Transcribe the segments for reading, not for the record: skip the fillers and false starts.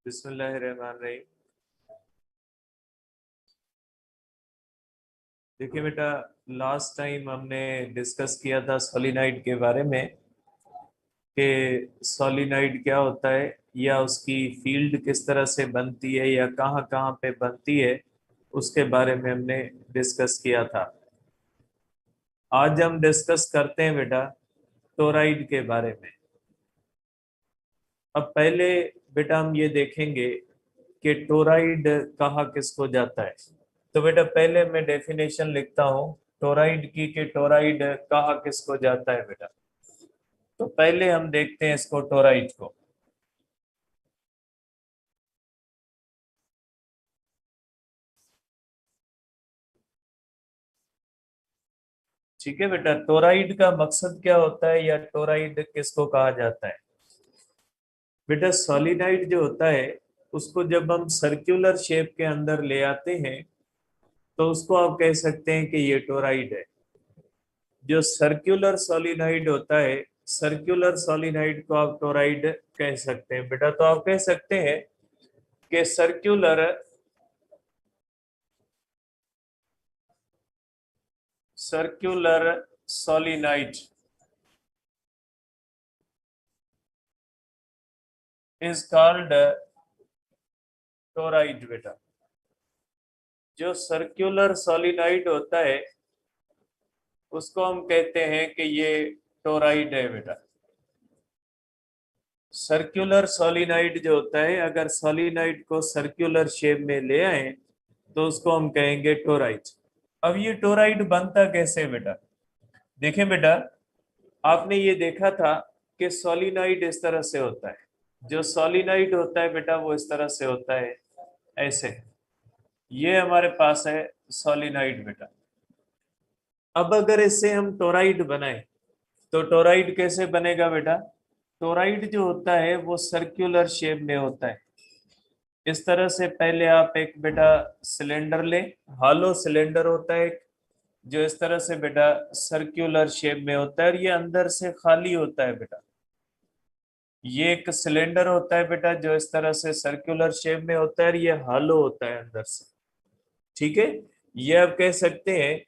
बिस्मिल्लाहिर्रहमानिर्रहीम। देखिए बेटा, लास्ट टाइम हमने डिस्कस किया था सोलिनाइड के बारे में कि सोलिनाइड क्या होता है या उसकी फील्ड किस तरह से बनती है या कहाँ कहाँ पे बनती है, उसके बारे में हमने डिस्कस किया था। आज हम डिस्कस करते हैं बेटा टोराइड के बारे में। अब पहले बेटा हम ये देखेंगे कि टोराइड कहाँ किसको जाता है। तो बेटा पहले मैं डेफिनेशन लिखता हूँ टोराइड की कि टोराइड कहाँ किसको जाता है बेटा। तो पहले हम देखते हैं इसको टोराइड को। ठीक है बेटा, टोराइड का मकसद क्या होता है या टोराइड किसको कहा जाता है। बेटा सॉलिनाइड जो होता है उसको जब हम सर्कुलर शेप के अंदर ले आते हैं तो उसको आप कह सकते हैं कि ये टोराइड है। जो सर्कुलर सॉलिनाइड होता है, सर्कुलर सॉलिनाइड को आप टोराइड कह सकते हैं बेटा। तो आप कह सकते हैं कि सर्कुलर सॉलिनाइड इज कॉल्ड टोराइड बेटा। जो सर्कुलर सॉलिनाइड होता है उसको हम कहते हैं कि ये टोराइड है बेटा। सर्कुलर सॉलिनाइड जो होता है, अगर सॉलिनाइड को सर्कुलर शेप में ले आए तो उसको हम कहेंगे टोराइड। अब ये टोराइड बनता कैसे है बेटा। देखें बेटा, आपने ये देखा था कि सॉलिनाइड इस तरह से होता है। जो सॉलिनाइड होता है बेटा वो इस तरह से होता है, ऐसे। ये हमारे पास है सॉलिनाइड बेटा। अब अगर इससे हम टोराइड बनाए तो टोराइड कैसे बनेगा बेटा। टोराइड जो होता है वो सर्कुलर शेप में होता है। इस तरह से पहले आप एक बेटा सिलेंडर ले, हॉलो सिलेंडर होता है एक, जो इस तरह से बेटा सर्कुलर शेप में होता है और ये अंदर से खाली होता है बेटा। ये एक सिलेंडर होता है बेटा जो इस तरह से सर्कुलर शेप में होता है और ये हॉलो होता है अंदर से। ठीक है। ये आप कह सकते हैं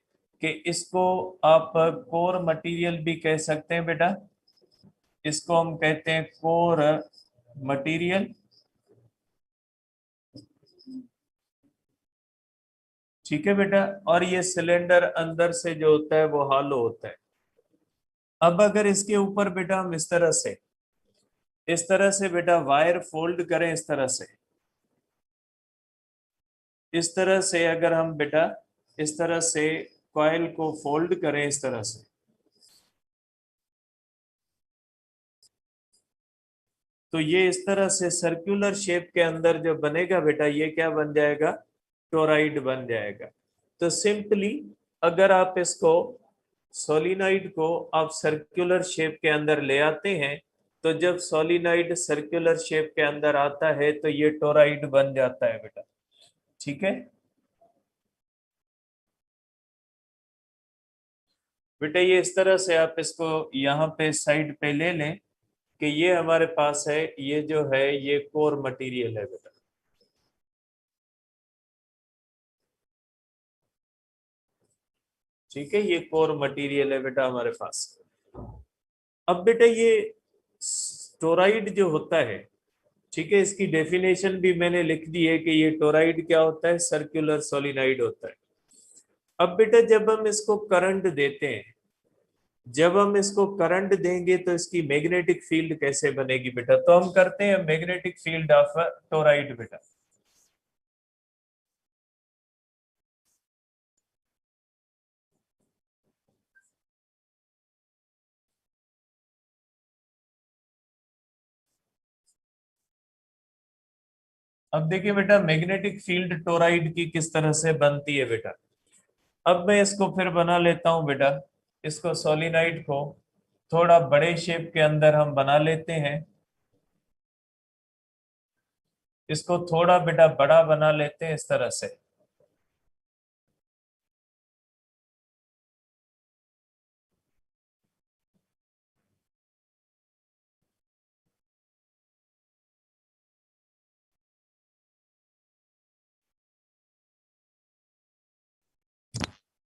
कि इसको आप कोर मटेरियल भी कह सकते हैं बेटा। इसको हम कहते हैं कोर मटेरियल। ठीक है बेटा। और ये सिलेंडर अंदर से जो होता है वो हॉलो होता है। अब अगर इसके ऊपर बेटा हम इस तरह से बेटा वायर फोल्ड करें, इस तरह से अगर हम बेटा इस तरह से कॉइल को फोल्ड करें इस तरह से, तो ये इस तरह से सर्कुलर शेप के अंदर जो बनेगा बेटा, ये क्या बन जाएगा, टोराइड बन जाएगा। तो सिंपली अगर आप इसको सोलिनॉइड को आप सर्कुलर शेप के अंदर ले आते हैं, तो जब सोलिनॉइड सर्कुलर शेप के अंदर आता है तो ये टोराइड बन जाता है बेटा। ठीक है बेटा, ये इस तरह से आप इसको यहाँ पे साइड पे ले लें कि ये हमारे पास है, ये जो है ये कोर मटेरियल है बेटा। ठीक है, ये कोर मटेरियल है बेटा हमारे पास। अब बेटा ये टोराइड जो होता है, ठीक है, इसकी डेफिनेशन भी मैंने लिख दी है कि ये टोराइड क्या होता है, सर्कुलर सोलिनाइड होता है। अब बेटा जब हम इसको करंट देते हैं, जब हम इसको करंट देंगे तो इसकी मैग्नेटिक फील्ड कैसे बनेगी बेटा। तो हम करते हैं मैग्नेटिक फील्ड ऑफ टोराइड बेटा। अब देखिए बेटा मैग्नेटिक फील्ड टोराइड की किस तरह से बनती है बेटा। अब मैं इसको फिर बना लेता हूं बेटा। इसको सोलिनाइड को थोड़ा बड़े शेप के अंदर हम बना लेते हैं। इसको थोड़ा बेटा बड़ा बना लेते हैं इस तरह से।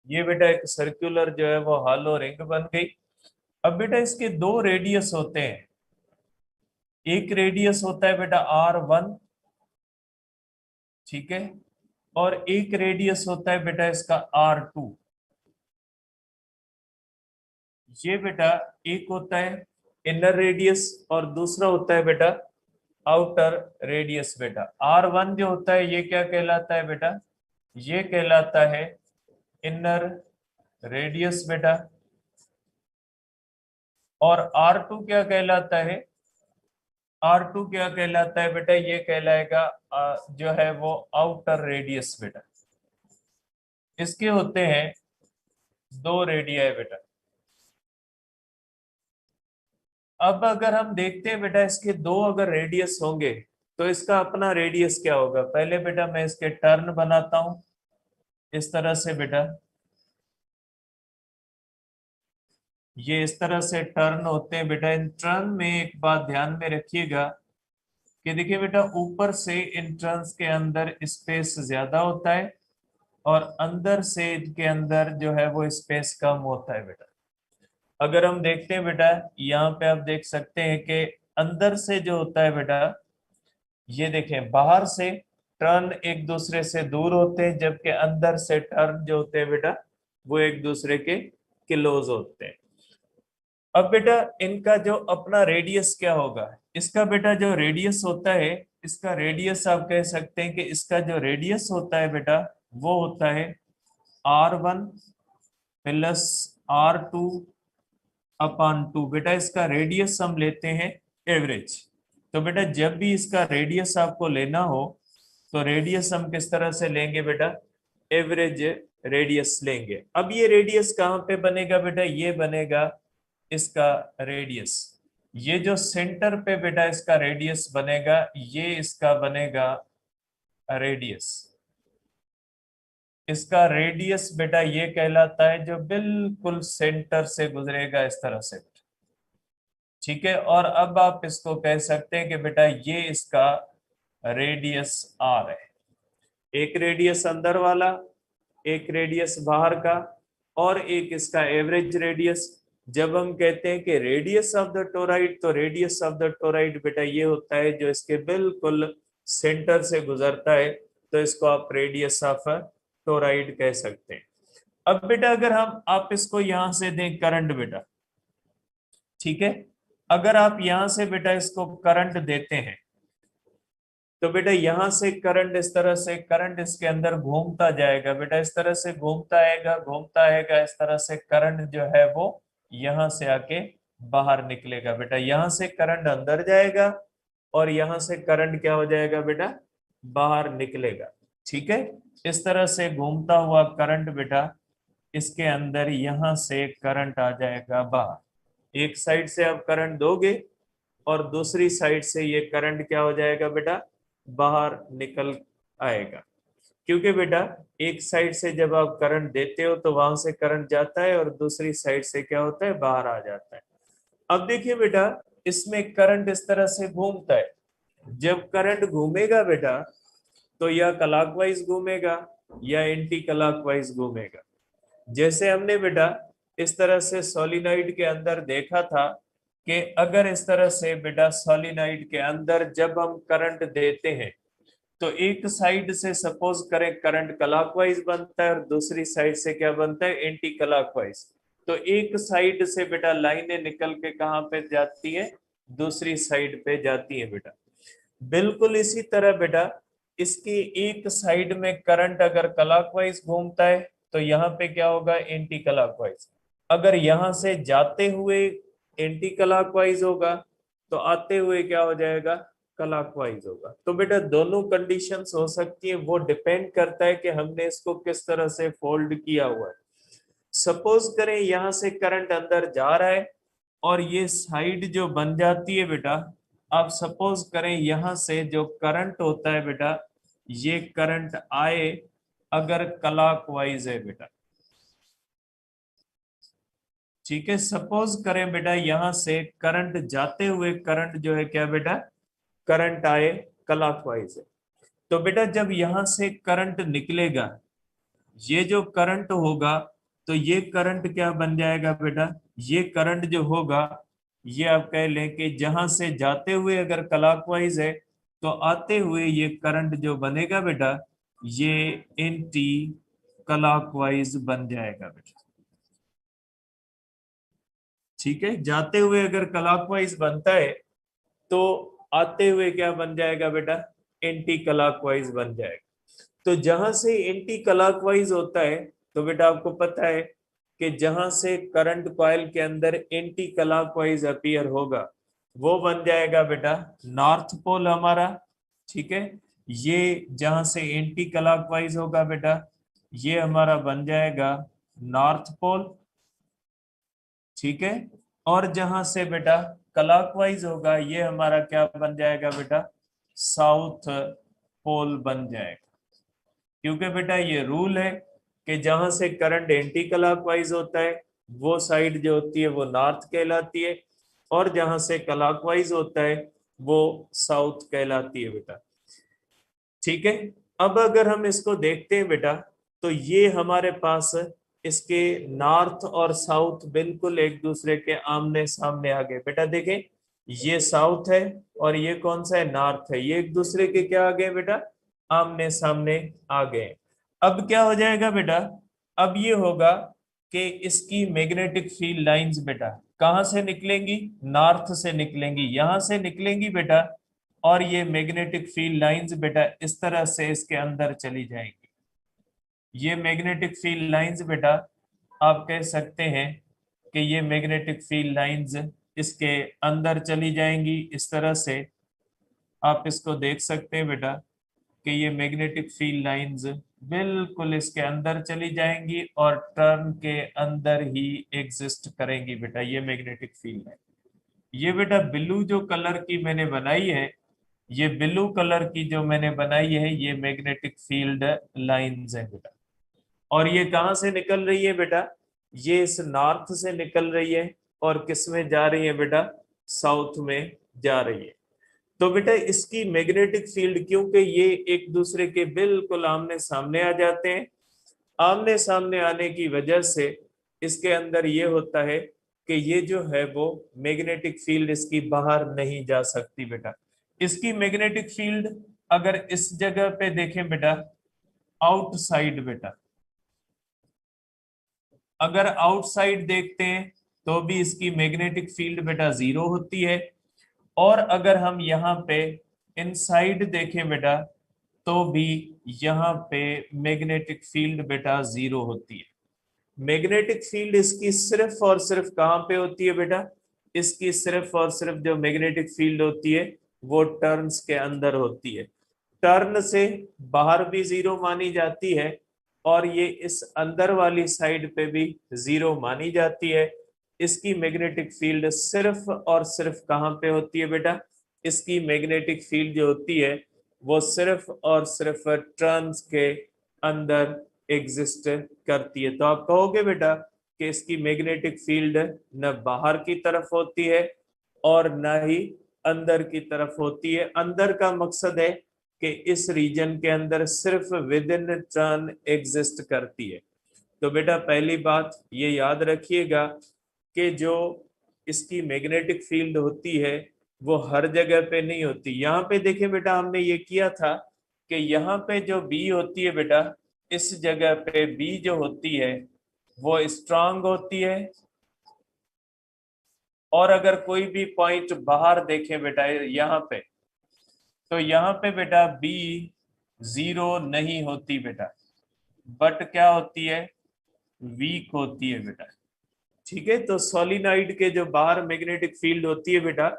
ये बेटा एक सर्कुलर जो है वो हॉलो रिंग बन गई। अब बेटा इसके दो रेडियस होते हैं, एक रेडियस होता है बेटा R1, ठीक है, और एक रेडियस होता है बेटा इसका R2। ये बेटा एक होता है इनर रेडियस और दूसरा होता है बेटा आउटर रेडियस। बेटा R1 जो होता है ये क्या कहलाता है बेटा, ये कहलाता है इनर रेडियस बेटा, और R2 क्या कहलाता है, R2 क्या कहलाता है बेटा, ये कहलाएगा जो है वो आउटर रेडियस बेटा। इसके होते हैं दो रेडियाई बेटा। अब अगर हम देखते हैं बेटा इसके दो अगर रेडियस होंगे तो इसका अपना रेडियस क्या होगा। पहले बेटा मैं इसके टर्न बनाता हूं इस तरह से बेटा, ये इस तरह से टर्न होते हैं बेटा। इन टर्न में एक बात ध्यान में रखिएगा कि देखिए बेटा ऊपर से इन टर्न्स के अंदर स्पेस ज्यादा होता है और अंदर से इनके अंदर जो है वो स्पेस कम होता है बेटा। अगर हम देखते हैं बेटा यहाँ पे आप देख सकते हैं कि अंदर से जो होता है बेटा, ये देखें बाहर से टर्न एक दूसरे से दूर होते हैं, जबकि अंदर से टर्न जो होते हैं बेटा वो एक दूसरे के क्लोज होते हैं। अब बेटा इनका जो अपना रेडियस क्या होगा, इसका बेटा जो रेडियस होता है, इसका रेडियस आप कह सकते हैं कि इसका जो रेडियस होता है बेटा वो होता है R1 प्लस R2 अपॉन 2। बेटा इसका रेडियस हम लेते हैं एवरेज। तो बेटा जब भी इसका रेडियस आपको लेना हो तो रेडियस हम किस तरह से लेंगे बेटा, एवरेज रेडियस लेंगे। अब ये रेडियस कहाँ पे बनेगा बेटा, ये बनेगा इसका रेडियस, ये जो सेंटर पे बेटा इसका रेडियस बनेगा ये इसका बनेगा रेडियस। इसका रेडियस बेटा ये कहलाता है जो बिल्कुल सेंटर से गुजरेगा इस तरह से, ठीक है। और अब आप इसको कह सकते हैं कि बेटा ये इसका रेडियस आर है। एक रेडियस अंदर वाला, एक रेडियस बाहर का, और एक इसका एवरेज रेडियस। जब हम कहते हैं कि रेडियस ऑफ द टोराइड, तो रेडियस ऑफ द टोराइड बेटा ये होता है जो इसके बिल्कुल सेंटर से गुजरता है, तो इसको आप रेडियस ऑफ टोराइड कह सकते हैं। अब बेटा अगर हम आप इसको यहां से दें करंट बेटा, ठीक है, अगर आप यहां से बेटा इसको करंट देते हैं तो बेटा यहां से करंट इस तरह से, करंट इसके अंदर घूमता जाएगा बेटा, इस तरह से घूमता आएगा घूमता आएगा, इस तरह से करंट जो है वो यहां से आके बाहर निकलेगा बेटा। यहां से करंट अंदर जाएगा और यहां से करंट क्या हो जाएगा बेटा, बाहर निकलेगा, ठीक है। इस तरह से घूमता हुआ करंट बेटा इसके अंदर यहां से करंट आ जाएगा बाहर। एक साइड से आप करंट दोगे और दूसरी साइड से ये करंट क्या हो जाएगा बेटा, बाहर निकल आएगा। क्योंकि बेटा एक साइड से जब आप करंट देते हो तो वहां से करंट जाता है और दूसरी साइड से क्या होता है, बाहर आ जाता है। अब देखिए बेटा इसमें करंट इस तरह से घूमता है। जब करंट घूमेगा बेटा तो या क्लॉकवाइज घूमेगा या एंटी क्लॉकवाइज घूमेगा। जैसे हमने बेटा इस तरह से सोलिनॉइड के अंदर देखा था कि अगर इस तरह से बेटा सोलिनॉइड के अंदर जब हम करंट देते हैं तो एक साइड से सपोज करें करंट क्लॉकवाइज बनता है और दूसरी साइड से क्या बनता है, एंटी क्लॉकवाइज। तो एक साइड से बेटा लाइनें निकल के कहां पे जाती है, दूसरी साइड पे जाती है बेटा। बिल्कुल इसी तरह बेटा इसकी एक साइड में करंट अगर क्लॉकवाइज घूमता है तो यहाँ पे क्या होगा, एंटी क्लॉकवाइज। अगर यहां से जाते हुए एंटी क्लॉकवाइज होगा तो आते हुए क्या हो जाएगा, क्लॉकवाइज होगा। तो बेटा दोनों कंडीशंस हो सकती है, वो डिपेंड करता है कि हमने इसको किस तरह से फोल्ड किया हुआ है। सपोज करें यहां से करंट अंदर जा रहा है और ये साइड जो बन जाती है बेटा, आप सपोज करें यहां से जो करंट होता है बेटा, ये करंट आए अगर क्लॉकवाइज है बेटा, ठीक है। सपोज करें बेटा यहां से करंट जाते हुए करंट जो है क्या बेटा, करंट आए क्लॉकवाइज है। तो बेटा जब यहां से करंट निकलेगा, ये जो करंट होगा तो ये करंट क्या बन जाएगा बेटा, ये करंट जो होगा ये आप कह लें कि जहां से जाते हुए अगर क्लॉकवाइज है तो आते हुए ये करंट जो बनेगा बेटा ये एंटी क्लॉकवाइज बन जाएगा बेटा। ठीक है, जाते हुए अगर क्लॉकवाइज बनता है तो आते हुए क्या बन जाएगा बेटा, एंटी क्लॉकवाइज बन जाएगा। तो जहां से एंटी क्लॉकवाइज होता है तो बेटा आपको पता है कि जहां से करंट कॉइल के अंदर एंटी क्लॉकवाइज अपीयर होगा वो बन जाएगा बेटा नॉर्थ पोल हमारा। ठीक है, ये जहां से एंटी क्लॉकवाइज होगा बेटा ये हमारा बन जाएगा नॉर्थ पोल। ठीक है, और जहां से बेटा क्लॉकवाइज होगा ये हमारा क्या बन जाएगा बेटा, साउथ पोल बन जाएगा। क्योंकि बेटा ये रूल है कि जहां से करंट एंटी क्लॉकवाइज होता है वो साइड जो होती है वो नॉर्थ कहलाती है, और जहां से क्लॉकवाइज होता है वो साउथ कहलाती है बेटा। ठीक है, अब अगर हम इसको देखते हैं बेटा तो ये हमारे पास इसके नॉर्थ और साउथ बिल्कुल एक दूसरे के आमने सामने आ गए बेटा। देखें ये साउथ है और ये कौन सा है, नॉर्थ है, ये एक दूसरे के क्या आ गए बेटा, आमने सामने आ गए। अब क्या हो जाएगा बेटा, अब ये होगा कि इसकी मैग्नेटिक फील्ड लाइंस बेटा कहां से निकलेंगी, नॉर्थ से निकलेंगी, यहां से निकलेंगी बेटा, और ये मैग्नेटिक फील्ड लाइंस बेटा इस तरह से इसके अंदर चली जाएंगी। ये मैग्नेटिक फील्ड लाइंस बेटा आप कह सकते हैं कि ये मैग्नेटिक फील्ड लाइंस इसके अंदर चली जाएंगी इस तरह से। आप इसको देख सकते हैं बेटा कि ये मैग्नेटिक फील्ड लाइंस बिल्कुल इसके अंदर चली जाएंगी और टर्न के अंदर ही एग्जिस्ट करेंगी बेटा ये मैग्नेटिक फील्ड लाइन। ये बेटा ब्लू जो कलर की मैंने बनाई है, ये ब्लू कलर की जो मैंने बनाई है ये मैग्नेटिक फील्ड लाइंस है बेटा। और ये कहां से निकल रही है बेटा, ये इस नॉर्थ से निकल रही है और किस में जा रही है बेटा, साउथ में जा रही है। तो बेटा इसकी मैग्नेटिक फील्ड, क्योंकि ये एक दूसरे के बिल्कुल आमने सामने आ जाते हैं, आमने सामने आने की वजह से इसके अंदर ये होता है कि ये जो है वो मैग्नेटिक फील्ड इसकी बाहर नहीं जा सकती बेटा। इसकी मैग्नेटिक फील्ड अगर इस जगह पे देखें बेटा, आउटसाइड बेटा, अगर आउटसाइड देखते हैं तो भी इसकी मैग्नेटिक फील्ड बेटा जीरो होती है, और अगर हम यहाँ पे इनसाइड देखें बेटा तो भी यहाँ पे मैग्नेटिक फील्ड बेटा जीरो होती है। मैग्नेटिक फील्ड इसकी सिर्फ और सिर्फ कहाँ पे होती है बेटा, इसकी सिर्फ और सिर्फ जो मैग्नेटिक फील्ड होती है वो टर्न्स के अंदर होती है। टर्न से बाहर भी जीरो मानी जाती है और ये इस अंदर वाली साइड पे भी जीरो मानी जाती है। इसकी मैग्नेटिक फील्ड सिर्फ और सिर्फ कहाँ पे होती है बेटा, इसकी मैग्नेटिक फील्ड जो होती है वो सिर्फ और सिर्फ टर्न्स के अंदर एग्जिस्ट करती है। तो आप कहोगे बेटा कि इसकी मैग्नेटिक फील्ड न बाहर की तरफ होती है और न ही अंदर की तरफ होती है। अंदर का मकसद है कि इस रीजन के अंदर सिर्फ विद इन टर्न एग्जिस्ट करती है। तो बेटा पहली बात ये याद रखिएगा कि जो इसकी मैग्नेटिक फील्ड होती है वो हर जगह पे नहीं होती। यहाँ पे देखें बेटा हमने ये किया था कि यहाँ पे जो बी होती है बेटा, इस जगह पे बी जो होती है वो स्ट्रांग होती है, और अगर कोई भी पॉइंट बाहर देखें बेटा यहाँ पे, तो यहाँ पे बेटा बी जीरो नहीं होती बेटा, बट क्या होती है, वीक होती है बेटा। ठीक है, तो सोलिनॉइड के जो बाहर मैग्नेटिक फील्ड होती है बेटा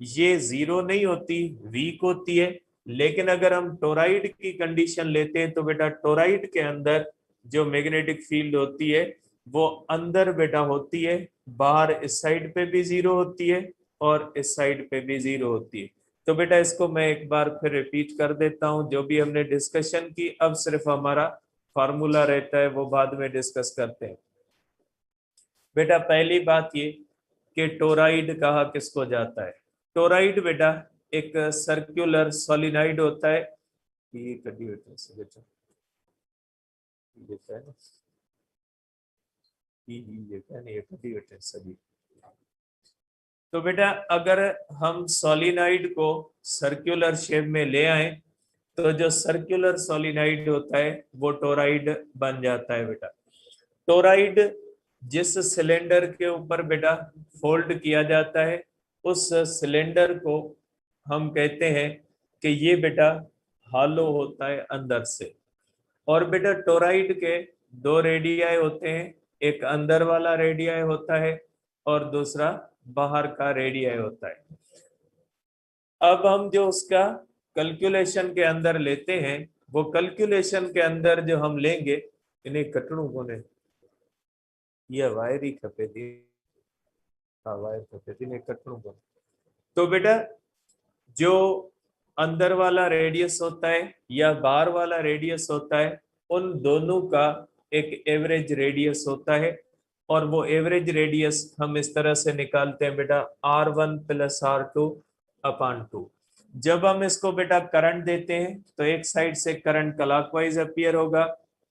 ये जीरो नहीं होती, वीक होती है। लेकिन अगर हम टोराइड की कंडीशन लेते हैं तो बेटा टोराइड के अंदर जो मैग्नेटिक फील्ड होती है वो अंदर बेटा होती है, बाहर इस साइड पे भी जीरो होती है और इस साइड पे भी जीरो होती है। तो बेटा इसको मैं एक बार फिर रिपीट कर देता हूं, जो भी हमने डिस्कशन की अब सिर्फ हमारा फार्मूला रहता है वो बाद में डिस्कस करते हैं। बेटा पहली बात ये कि टोराइड कहा किसको जाता है, टोराइड बेटा एक सर्कुलर सॉलिनाइड होता है। ये कटी होता है बेटा, ये है ना। ये क्या नहीं है सभी। तो बेटा अगर हम सोलिनॉइड को सर्कुलर शेप में ले आए तो जो सर्कुलर सोलिनॉइड होता है वो टोराइड बन जाता है बेटा। टोराइड जिस सिलेंडर के ऊपर बेटा फोल्ड किया जाता है उस सिलेंडर को हम कहते हैं कि ये बेटा हालो होता है अंदर से। और बेटा टोराइड के दो रेडियाई होते हैं, एक अंदर वाला रेडियाई होता है और दूसरा बाहर का रेडियाई होता है। अब हम जो उसका कैलकुलेशन के अंदर लेते हैं वो कैलकुलेशन के अंदर जो हम लेंगे इन्हें कटणों को ने ये वायर ही खपे थी। हाँ वायर खपे थी इन्हें कटणों को। तो बेटा जो अंदर वाला रेडियस होता है या बाहर वाला रेडियस होता है उन दोनों का एक एवरेज रेडियस होता है और वो एवरेज रेडियस हम इस तरह से निकालते हैं बेटा R1 + R2 अपॉन 2। जब हम इसको बेटा करंट देते हैं तो एक साइड से करंट क्लॉकवाइज अपीयर होगा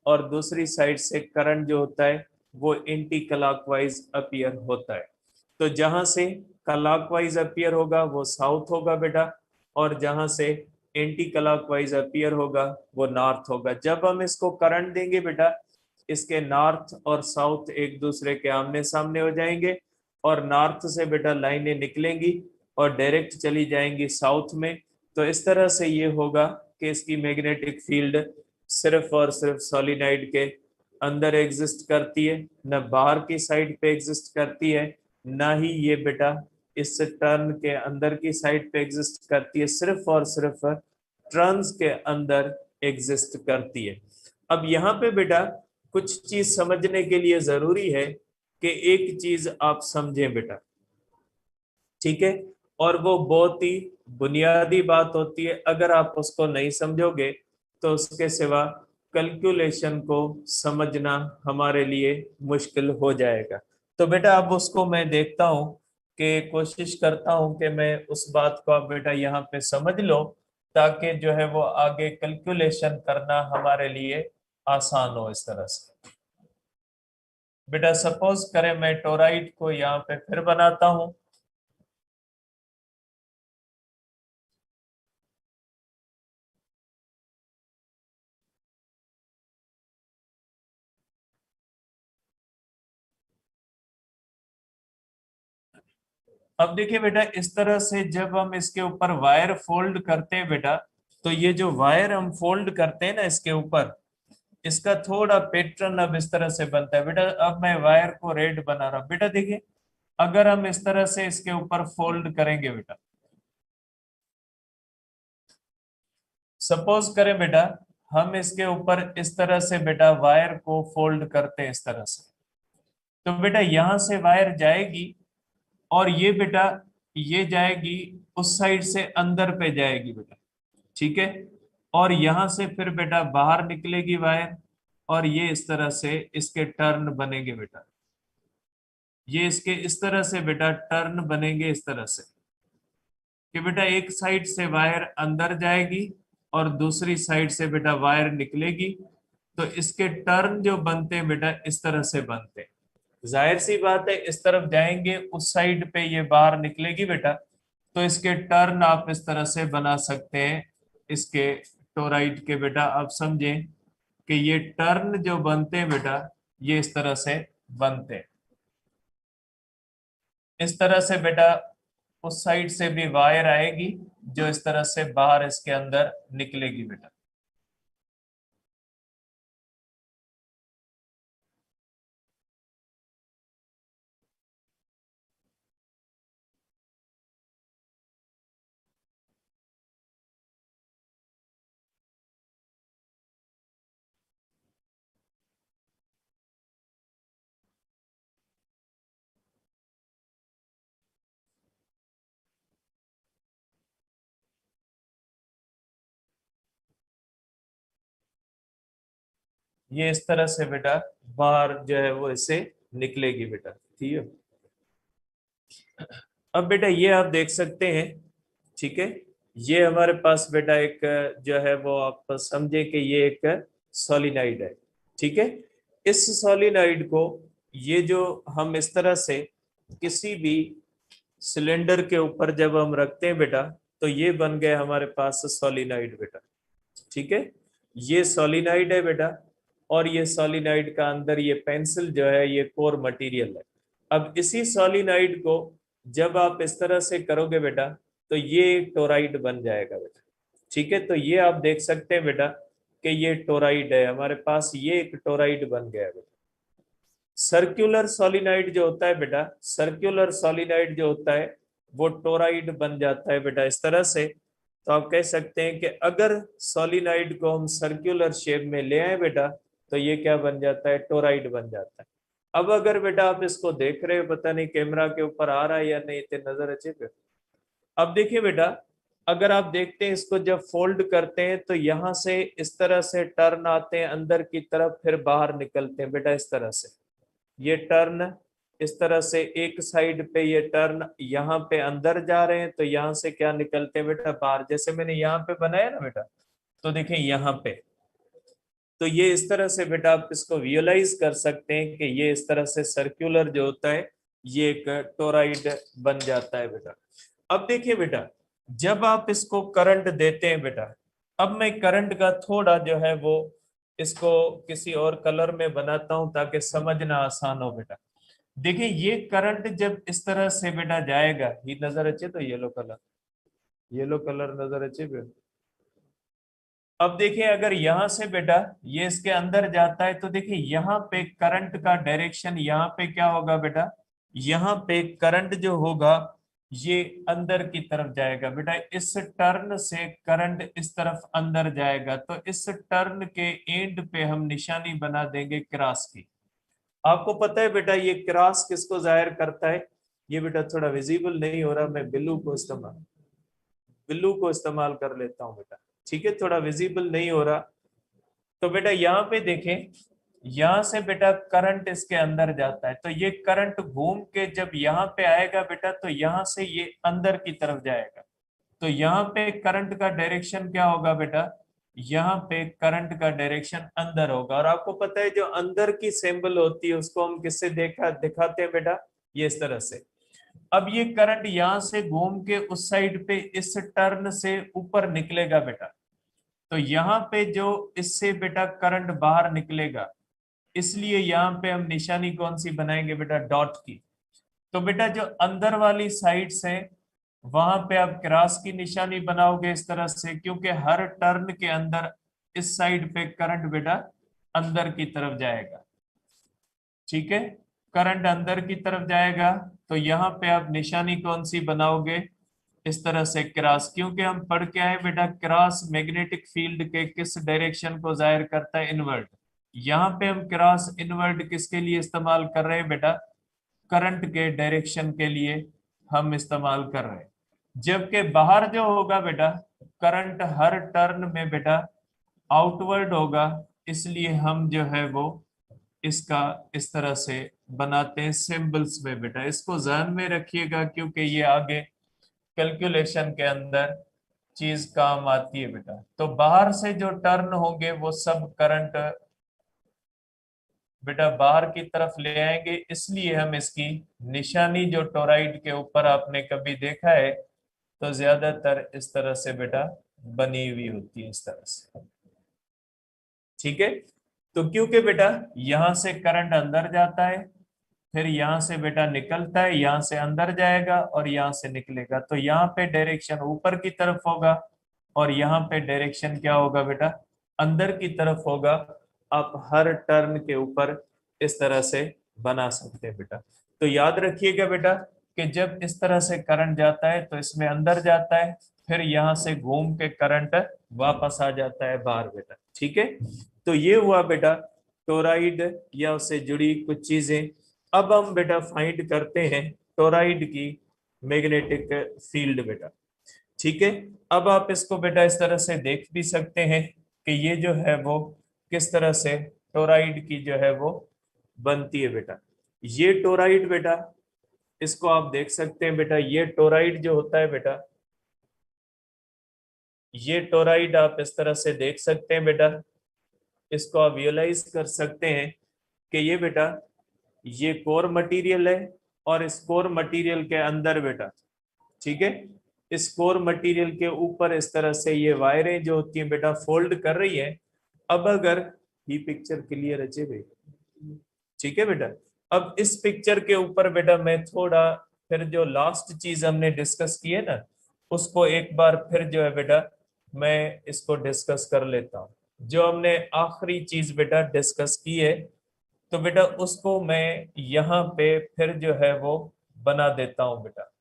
और दूसरी साइड से करंट जो होता है वो एंटी क्लॉकवाइज अपीयर होता है। तो जहां से क्लॉकवाइज अपीयर होगा वो साउथ होगा बेटा और जहां से एंटी क्लॉकवाइज अपीयर होगा वो नॉर्थ होगा। जब हम इसको करंट देंगे बेटा इसके नॉर्थ और साउथ एक दूसरे के आमने सामने हो जाएंगे और नॉर्थ से बेटा लाइनें निकलेंगी और डायरेक्ट चली जाएंगी साउथ में। तो इस तरह से ये होगा कि इसकी मैग्नेटिक फील्ड सिर्फ और सिर्फ सोलिनॉइड के अंदर एग्जिस्ट करती है, न बाहर की साइड पे एग्जिस्ट करती है, ना ही ये बेटा इस टर्न के अंदर की साइड पे एग्जिस्ट करती है, सिर्फ और सिर्फ टर्न्स के अंदर एग्जिस्ट करती है। अब यहाँ पे बेटा कुछ चीज समझने के लिए जरूरी है कि एक चीज आप समझें बेटा, ठीक है, और वो बहुत ही बुनियादी बात होती है। अगर आप उसको नहीं समझोगे तो उसके सिवा कैलकुलेशन को समझना हमारे लिए मुश्किल हो जाएगा। तो बेटा अब उसको मैं देखता हूँ कि कोशिश करता हूँ कि मैं उस बात को आप बेटा यहाँ पे समझ लो ताकि जो है वो आगे कैलकुलेशन करना हमारे लिए आसान हो इस तरह से। बेटा सपोज करें मैं टोराइड को यहाँ पे फिर बनाता हूँ। अब देखिए बेटा इस तरह से जब हम इसके ऊपर वायर फोल्ड करते हैं बेटा तो ये जो वायर हम फोल्ड करते हैं ना इसके ऊपर इसका थोड़ा पैटर्न अब इस तरह से बनता है बेटा। अब मैं वायर को रेड बना रहा हूं बेटा। देखिए अगर हम इस तरह से इसके ऊपर फोल्ड करेंगे बेटा, सपोज करें बेटा हम इसके ऊपर इस तरह से बेटा वायर को फोल्ड करते हैं इस तरह से, तो बेटा यहां से वायर जाएगी और ये बेटा ये जाएगी उस साइड से अंदर पे जाएगी बेटा, ठीक है, और यहां से फिर बेटा बाहर निकलेगी वायर और ये इस तरह से इसके टर्न बनेंगे बेटा। ये इसके इस तरह से बेटा टर्न बनेंगे इस तरह से कि बेटा एक साइड से वायर अंदर जाएगी और दूसरी साइड से बेटा वायर निकलेगी। तो इसके टर्न जो बनते हैं बेटा इस तरह से बनते हैं। जाहिर सी बात है इस तरफ जाएंगे उस साइड पे ये बाहर निकलेगी बेटा, तो इसके टर्न आप इस तरह से बना सकते हैं इसके टोराइड के बेटा। आप समझें कि ये टर्न जो बनते हैं बेटा ये इस तरह से बनते हैं। इस तरह से बेटा उस साइड से भी वायर आएगी जो इस तरह से बाहर इसके अंदर निकलेगी बेटा। ये इस तरह से बेटा बाहर जो है वो इसे निकलेगी बेटा, ठीक है। अब बेटा ये आप देख सकते हैं, ठीक है, ये हमारे पास बेटा एक जो है वो आप समझे कि ये एक सोलिनॉइड है, ठीक है। इस सोलिनॉइड को ये जो हम इस तरह से किसी भी सिलेंडर के ऊपर जब हम रखते हैं बेटा, तो ये बन गए हमारे पास सोलिनॉइड बेटा। ठीक है, ये सोलिनॉइड है बेटा, और ये सोलिनॉइड का अंदर ये पेंसिल जो है ये कोर मटेरियल है। अब इसी सोलिनॉइड को जब आप इस तरह से करोगे बेटा, तो ये टोराइड बन जाएगा बेटा। ठीक है, तो ये आप देख सकते हैं बेटा कि ये टोराइड है हमारे पास, ये एक टोराइड बन गया बेटा। सर्कुलर सोलिनॉइड जो होता है बेटा, सर्कुलर सोलिनॉइड जो होता है वो टोराइड बन जाता है बेटा इस तरह से। तो आप कह सकते हैं कि अगर सोलिनॉइड को हम सर्कुलर शेप में ले आए बेटा, तो ये क्या बन जाता है, टोराइड बन जाता है। अब अगर बेटा आप इसको देख रहे हो, पता नहीं कैमरा के ऊपर आ रहा है या नहीं, इतने नजर अच्छे पे। अब देखिए बेटा, अगर आप देखते हैं इसको जब फोल्ड करते हैं तो यहां से इस तरह से टर्न आते हैं अंदर की तरफ, फिर बाहर निकलते हैं बेटा इस तरह से। ये टर्न इस तरह से एक साइड पे ये टर्न यहाँ पे अंदर जा रहे हैं, तो यहाँ से क्या निकलते हैं बेटा, बाहर। जैसे मैंने यहाँ पे बनाया ना बेटा, तो देखें यहाँ पे, तो ये इस तरह से बेटा आप इसको विजुअलाइज कर सकते हैं कि ये इस तरह से सर्कुलर जो होता है ये एक टोराइड बन जाता है बेटा। अब देखिए बेटा, जब आप इसको करंट देते हैं बेटा, अब मैं करंट का थोड़ा जो है वो इसको किसी और कलर में बनाता हूं ताकि समझना आसान हो बेटा। देखिए ये करंट जब इस तरह से बेटा जाएगा, ये नजर अच्छे तो येलो कलर, येलो कलर नजर अच्छे बेटा। अब देखिए अगर यहां से बेटा ये इसके अंदर जाता है, तो देखिए यहाँ पे करंट का डायरेक्शन यहाँ पे क्या होगा बेटा, यहाँ पे करंट जो होगा ये अंदर की तरफ जाएगा बेटा। इस टर्न से करंट इस तरफ अंदर जाएगा, तो इस टर्न के एंड पे हम निशानी बना देंगे क्रॉस की। आपको पता है बेटा ये क्रॉस किसको जाहिर करता है, ये बेटा थोड़ा विजिबल नहीं हो रहा, मैं ब्लू को इस्तेमाल कर लेता हूँ बेटा। ठीक है, थोड़ा विजिबल नहीं हो रहा। तो बेटा यहाँ पे देखें, यहां से बेटा करंट इसके अंदर जाता है, तो ये करंट घूम के जब यहाँ पे आएगा बेटा, तो यहाँ से ये अंदर की तरफ जाएगा। तो यहाँ पे करंट का डायरेक्शन क्या होगा बेटा, यहाँ पे करंट का डायरेक्शन अंदर होगा। और आपको पता है जो अंदर की सिंबल होती है उसको हम किससे दिखाते हैं बेटा, ये इस तरह से। अब ये करंट यहां से घूम के उस साइड पे इस टर्न से ऊपर निकलेगा बेटा, तो यहाँ पे जो इससे बेटा करंट बाहर निकलेगा, इसलिए यहाँ पे हम निशानी कौन सी बनाएंगे बेटा, डॉट की। तो बेटा जो अंदर वाली साइड से वहां पे आप क्रॉस की निशानी बनाओगे इस तरह से, क्योंकि हर टर्न के अंदर इस साइड पे करंट बेटा अंदर की तरफ जाएगा। ठीक है, करंट अंदर की तरफ जाएगा, तो यहाँ पे आप निशानी कौन सी बनाओगे, इस तरह से क्रॉस। क्योंकि हम पढ़ के आए बेटा क्रॉस मैग्नेटिक फील्ड के किस डायरेक्शन को जाहिर करता है, इनवर्ट। यहाँ पे हम क्रॉस इनवर्ट किसके लिए इस्तेमाल कर रहे हैं बेटा, करंट के डायरेक्शन के लिए हम इस्तेमाल कर रहे हैं। जबकि बाहर जो होगा बेटा, करंट हर टर्न में बेटा आउटवर्ड होगा, इसलिए हम जो है वो इसका इस तरह से बनाते हैं सिंबल्स में बेटा। इसको ध्यान में रखिएगा क्योंकि ये आगे कैलकुलेशन के अंदर चीज काम आती है बेटा। तो बाहर से जो टर्न होंगे वो सब करंट बेटा बाहर की तरफ ले आएंगे, इसलिए हम इसकी निशानी जो टोराइड के ऊपर आपने कभी देखा है तो ज्यादातर इस तरह से बेटा बनी हुई होती है, इस तरह से। ठीक है, तो क्योंकि बेटा यहां से करंट अंदर जाता है, फिर यहाँ से बेटा निकलता है, यहाँ से अंदर जाएगा और यहाँ से निकलेगा, तो यहाँ पे डायरेक्शन ऊपर की तरफ होगा और यहाँ पे डायरेक्शन क्या होगा बेटा, अंदर की तरफ होगा। आप हर टर्न के ऊपर इस तरह से बना सकते हैं बेटा। तो याद रखिएगा बेटा कि जब इस तरह से करंट जाता है तो इसमें अंदर जाता है, फिर यहाँ से घूम के करंट वापस आ जाता है बाहर बेटा। ठीक है, तो ये हुआ बेटा टोराइड या उससे जुड़ी कुछ चीजें। अब हम बेटा फाइंड करते हैं टोराइड की मैग्नेटिक फील्ड बेटा। ठीक है, अब आप इसको बेटा इस तरह से देख भी सकते हैं कि ये जो है वो किस तरह से टोराइड की जो है वो बनती है बेटा। ये टोराइड बेटा, इसको आप देख सकते हैं बेटा, ये टोराइड जो होता है बेटा, ये टोराइड आप इस तरह से देख सकते हैं बेटा। इसको आप विजुअलाइज कर सकते हैं कि ये बेटा ये कोर मटेरियल है और इस कोर मटेरियल के अंदर बेटा, ठीक है, इस कोर मटेरियल के ऊपर इस तरह से ये वायरें जो होती हैं बेटा फोल्ड कर रही है। अब अगर ये पिक्चर क्लियर है भाई, ठीक है बेटा, अब इस पिक्चर के ऊपर बेटा मैं थोड़ा फिर जो लास्ट चीज हमने डिस्कस की है ना, उसको एक बार फिर जो है बेटा मैं इसको डिस्कस कर लेता हूँ। जो हमने आखिरी चीज बेटा डिस्कस की है, तो बेटा उसको मैं यहाँ पे फिर जो है वो बना देता हूँ बेटा।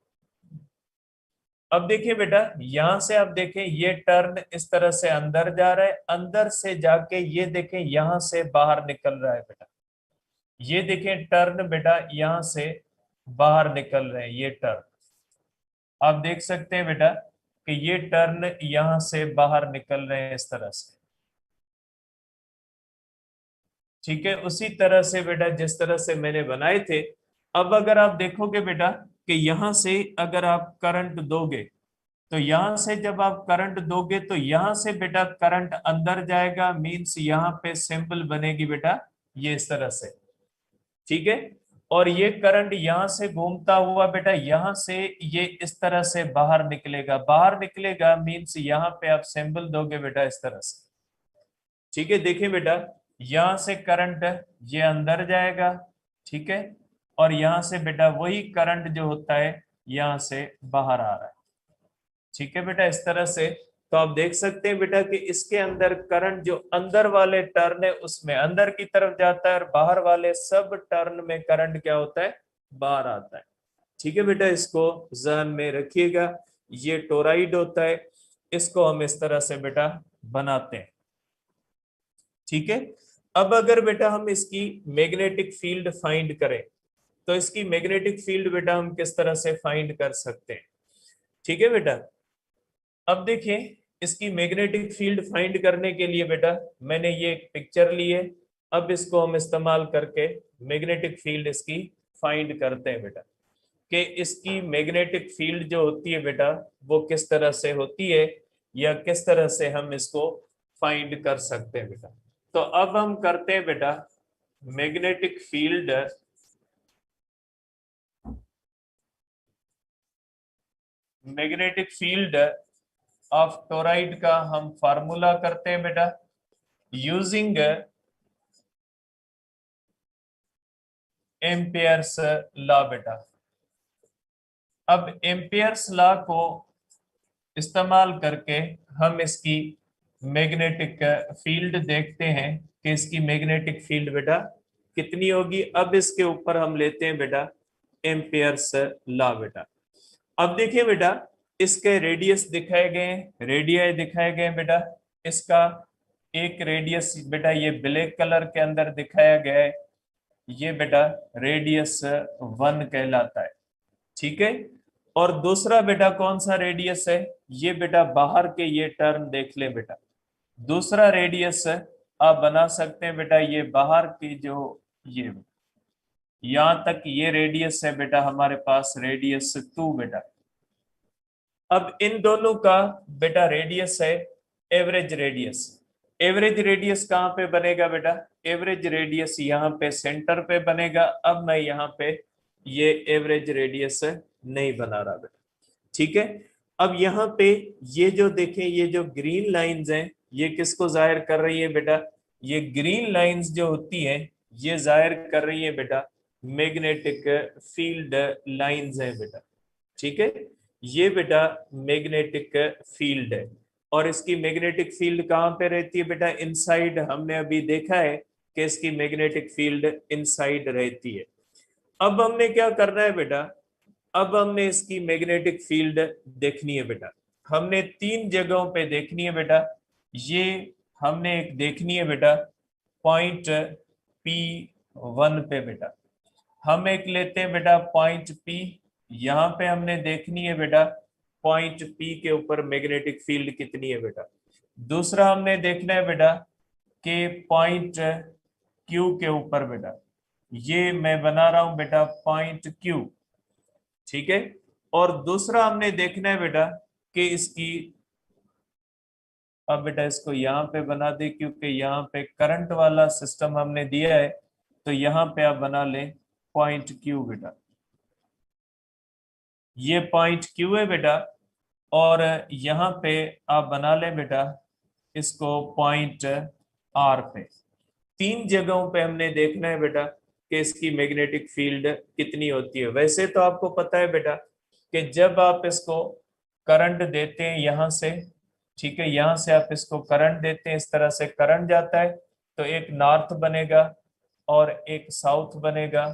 अब देखिए बेटा, यहां से आप देखें ये टर्न इस तरह से अंदर जा रहा है, अंदर से जाके ये देखें यहां से बाहर निकल रहा है बेटा। ये देखें टर्न बेटा यहां से बाहर निकल रहे हैं, ये टर्न आप देख सकते हैं बेटा कि ये टर्न यहां से बाहर निकल रहे हैं इस तरह से, ठीक है। उसी तरह से बेटा जिस तरह से मैंने बनाए थे। अब अगर आप देखोगे बेटा कि यहां से अगर आप करंट दोगे, तो यहां से जब आप करंट दोगे तो यहां से बेटा करंट अंदर जाएगा, मींस यहां पे सिंबल बनेगी बेटा ये इस तरह से, ठीक है। और ये करंट यहां से घूमता हुआ बेटा यहां से ये इस तरह से बाहर निकलेगा, बाहर निकलेगा मींस यहां पे आप सिंबल दोगे बेटा इस तरह से, ठीक है। देखिए बेटा, यहां से करंट ये अंदर जाएगा, ठीक है, और यहां से बेटा वही करंट जो होता है यहां से बाहर आ रहा है, ठीक है बेटा, इस तरह से। तो आप देख सकते हैं बेटा कि इसके अंदर करंट जो अंदर वाले टर्न है उसमें अंदर की तरफ जाता है, और बाहर वाले सब टर्न में करंट क्या होता है, बाहर आता है, ठीक है बेटा। इसको ध्यान में रखिएगा, ये टोराइड होता है, इसको हम इस तरह से बेटा बनाते हैं, ठीक है। अब अगर बेटा हम इसकी मैग्नेटिक फील्ड फाइंड करें, तो इसकी मैग्नेटिक फील्ड बेटा हम किस तरह से फाइंड कर सकते हैं, ठीक है बेटा। अब देखिए, इसकी मैग्नेटिक फील्ड फाइंड करने के लिए बेटा मैंने ये एक पिक्चर ली है। अब इसको हम इस्तेमाल करके मैग्नेटिक फील्ड इसकी फाइंड करते हैं बेटा, कि इसकी मैग्नेटिक फील्ड जो होती है बेटा वो किस तरह से होती है, या किस तरह से हम इसको फाइंड कर सकते हैं बेटा। तो अब हम करते हैं बेटा magnetic field, magnetic field of toroid का हम फार्मूला करते हैं बेटा यूजिंग एम्पियर्स लॉ बेटा। अब एम्पियर्स लॉ को इस्तेमाल करके हम इसकी मैग्नेटिक फील्ड देखते हैं कि इसकी मैग्नेटिक फील्ड बेटा कितनी होगी। अब इसके ऊपर हम लेते हैं बेटा एम्पियर्स लॉ बेटा। अब देखिए बेटा, इसके रेडियस दिखाए गए हैं, रेडियाई दिखाए गए हैं बेटा। इसका एक रेडियस बेटा ये ब्लैक कलर के अंदर दिखाया गया है, ये बेटा रेडियस 1 कहलाता है, ठीक है। और दूसरा बेटा कौन सा रेडियस है, ये बेटा बाहर के ये टर्म देख ले बेटा, दूसरा रेडियस आप बना सकते हैं बेटा ये बाहर की जो ये यहां तक ये रेडियस है बेटा हमारे पास रेडियस 2 बेटा। अब इन दोनों का बेटा रेडियस है एवरेज रेडियस। एवरेज रेडियस कहाँ पे बनेगा बेटा, एवरेज रेडियस यहाँ पे सेंटर पे बनेगा। अब मैं यहाँ पे ये एवरेज रेडियस नहीं बना रहा बेटा, ठीक है। अब यहाँ पे ये जो देखें, ये जो ग्रीन लाइंस हैं ये किसको जाहिर कर रही है बेटा, ये ग्रीन लाइंस जो होती हैं ये जाहिर कर रही है बेटा मैग्नेटिक फील्ड लाइंस है बेटा, ठीक है। ये बेटा मैग्नेटिक फील्ड है, और इसकी मैग्नेटिक फील्ड कहाँ पे रहती है बेटा, इनसाइड। हमने अभी देखा है कि इसकी मैग्नेटिक फील्ड इनसाइड रहती है। अब हमने क्या करना है बेटा, अब हमने इसकी मैग्नेटिक फील्ड देखनी है बेटा। हमने 3 जगहों पे देखनी है बेटा। ये हमने एक देखनी है बेटा पॉइंट P1 पे बेटा। हम एक लेते हैं बेटा पॉइंट P, यहाँ पे हमने देखनी है बेटा पॉइंट P के ऊपर मैग्नेटिक फील्ड कितनी है बेटा। दूसरा हमने देखना है बेटा कि पॉइंट Q के ऊपर बेटा, ये मैं बना रहा हूं बेटा पॉइंट Q, ठीक है। और दूसरा हमने देखना है बेटा कि इसकी, अब बेटा इसको यहाँ पे बना दे क्योंकि यहाँ पे करंट वाला सिस्टम हमने दिया है, तो यहाँ पे आप बना लें पॉइंट क्यू बेटा, ये पॉइंट क्यू है बेटा, और यहाँ पे आप बना लें बेटा इसको पॉइंट आर पे। तीन जगहों पे हमने देखना है बेटा कि इसकी मैग्नेटिक फील्ड कितनी होती है। वैसे तो आपको पता है बेटा कि जब आप इसको करंट देते हैं यहाँ से, ठीक है, यहाँ से आप इसको करंट देते हैं, इस तरह से करंट जाता है, तो एक नॉर्थ बनेगा और एक साउथ बनेगा,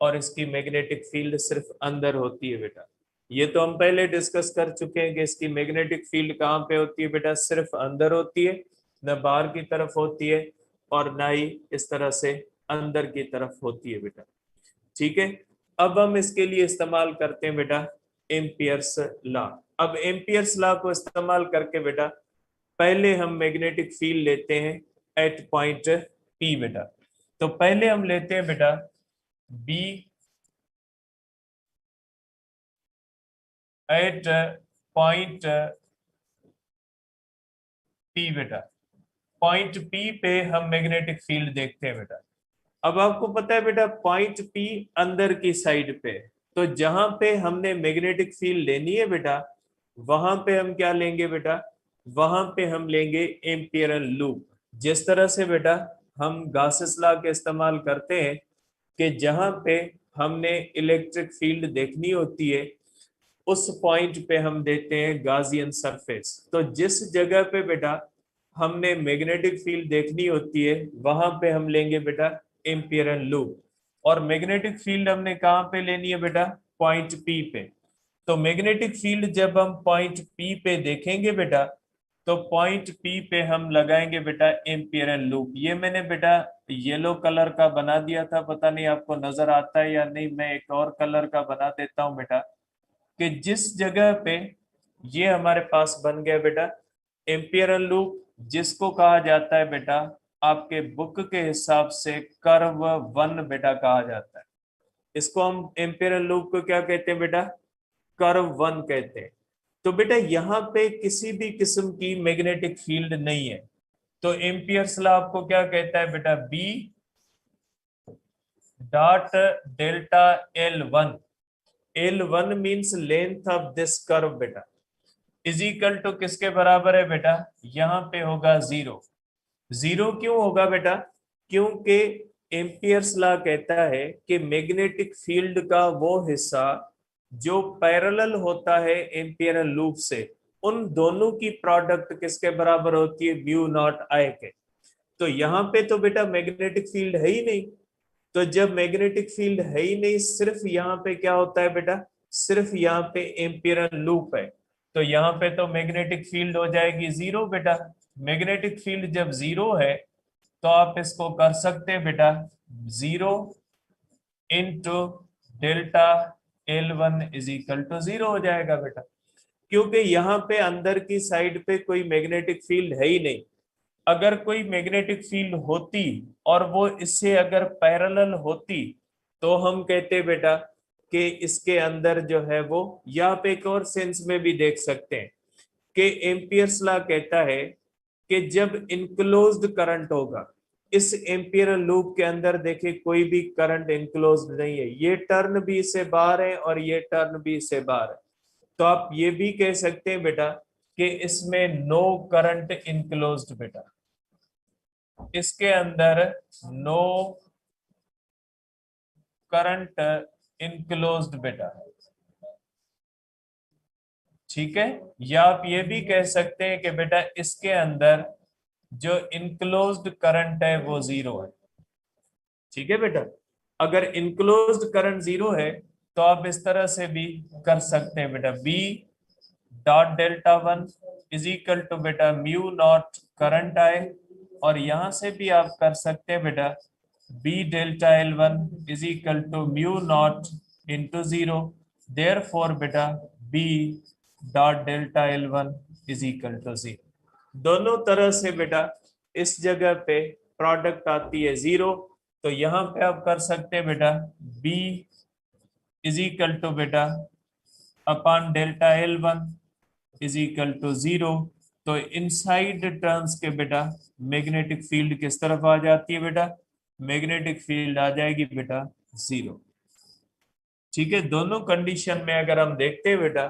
और इसकी मैग्नेटिक फील्ड सिर्फ अंदर होती है बेटा। ये तो हम पहले डिस्कस कर चुके हैं कि इसकी मैग्नेटिक फील्ड कहाँ पे होती है बेटा, सिर्फ अंदर होती है, न बाहर की तरफ होती है और ना ही इस तरह से अंदर की तरफ होती है बेटा। ठीक है, अब हम इसके लिए इस्तेमाल करते हैं बेटा एम्पियर्स लॉ। अब एम्पियर्स लॉ को इस्तेमाल करके बेटा पहले हम मैग्नेटिक फील्ड लेते हैं एट पॉइंट पी बेटा। तो पहले हम लेते हैं बेटा बी एट पॉइंट पी बेटा। पॉइंट पी पे हम मैग्नेटिक फील्ड देखते हैं बेटा। अब आपको पता है बेटा पॉइंट पी अंदर की साइड पे, तो जहां पे हमने मैग्नेटिक फील्ड लेनी है बेटा वहां पे हम क्या लेंगे बेटा, वहां पे हम लेंगे एम्पियरल लूप। जिस तरह से बेटा हम गॉसेस लॉ के इस्तेमाल करते हैं कि जहां पे हमने इलेक्ट्रिक फील्ड देखनी होती है उस पॉइंट पे हम देते हैं गाजियन सरफेस। तो जिस जगह पे बेटा हमने मैग्नेटिक फील्ड देखनी होती है वहां पे हम लेंगे बेटा एम्पियरल लूप। और मैग्नेटिक फील्ड हमने कहाँ पे लेनी है बेटा, पॉइंट पी पे। तो मैग्नेटिक फील्ड जब हम पॉइंट पी पे देखेंगे बेटा तो पॉइंट पी पे हम लगाएंगे बेटा एम्पियरल लूप। ये मैंने बेटा येलो कलर का बना दिया था, पता नहीं आपको नजर आता है या नहीं, मैं एक और कलर का बना देता हूं बेटा कि जिस जगह पे ये हमारे पास बन गया बेटा एम्पियरल लूप, जिसको कहा जाता है बेटा आपके बुक के हिसाब से कर्व वन बेटा कहा जाता है। इसको हम एम्पियरल लूप को क्या कहते हैं बेटा, कर्व वन कहते हैं। तो बेटा यहाँ पे किसी भी किस्म की मैग्नेटिक फील्ड नहीं है, तो एम्पियर्स लॉ आपको क्या कहता है बेटा, B dot delta L one, L one means length of this curve बेटा, इज इक्वल टू किसके बराबर है बेटा, यहाँ पे होगा जीरो। जीरो क्यों होगा बेटा, क्योंकि एम्पियर्स लॉ कहता है कि मैग्नेटिक फील्ड का वो हिस्सा जो पैरेलल होता है एम्पियरल लूप से, उन दोनों की प्रोडक्ट किसके बराबर होती है, म्यू नॉट आई के। तो यहाँ पे तो बेटा मैग्नेटिक फील्ड है ही नहीं, तो जब मैग्नेटिक फील्ड है ही नहीं, सिर्फ यहाँ पे क्या होता है बेटा, सिर्फ यहाँ पे एम्पियरल लूप है, तो यहाँ पे तो मैग्नेटिक फील्ड हो जाएगी जीरो बेटा। मैग्नेटिक फील्ड जब जीरो है तो आप इसको कर सकते हैं बेटा zero into delta L one is equal to zero हो जाएगा बेटा, क्योंकि यहाँ पे अंदर की साइड पे कोई मैग्नेटिक फील्ड है ही नहीं। अगर कोई मैग्नेटिक फील्ड होती और वो इससे अगर पैरेलल होती तो हम कहते बेटा कि इसके अंदर जो है वो, या आप एक और सेंस में भी देख सकते हैं कि एम्पियर्स लॉ कहता है कि जब इनक्लोज्ड करंट होगा, इस एम्पियरल लूप के अंदर देखिए कोई भी करंट इनक्लोज्ड नहीं है, ये टर्न भी इससे बाहर है और ये टर्न भी इससे बाहर है, तो आप ये भी कह सकते हैं बेटा कि इसमें नो करंट इनक्लोज्ड बेटा, इसके अंदर नो करंट इनक्लोज्ड बेटा, ठीक है। या आप ये भी कह सकते हैं कि बेटा इसके अंदर जो इनक्लोज्ड करंट है वो जीरो है, ठीक है बेटा। अगर इनक्लोज्ड करंट जीरो है तो आप इस तरह से भी कर सकते हैं बेटा, B dot delta one is equal to बेटा म्यू नॉट करंट आए, और यहां से भी आप कर सकते हैं बेटा B delta L one is equal to mu naught into zero, therefore beta B dot delta L one is equal to zero. दोनों तरह से बेटा इस जगह पे प्रोडक्ट आती है जीरो, तो यहां पे आप कर सकते हैं बेटा बी इज इक्वल टू बेटा upon delta L one is equal to zero. तो इनसाइड टर्म्स के बेटा मैग्नेटिक फील्ड किस तरफ आ जाती है बेटा, मैग्नेटिक फील्ड आ जाएगी बेटा जीरो। ठीक है, दोनों कंडीशन में अगर हम देखते हैं बेटा,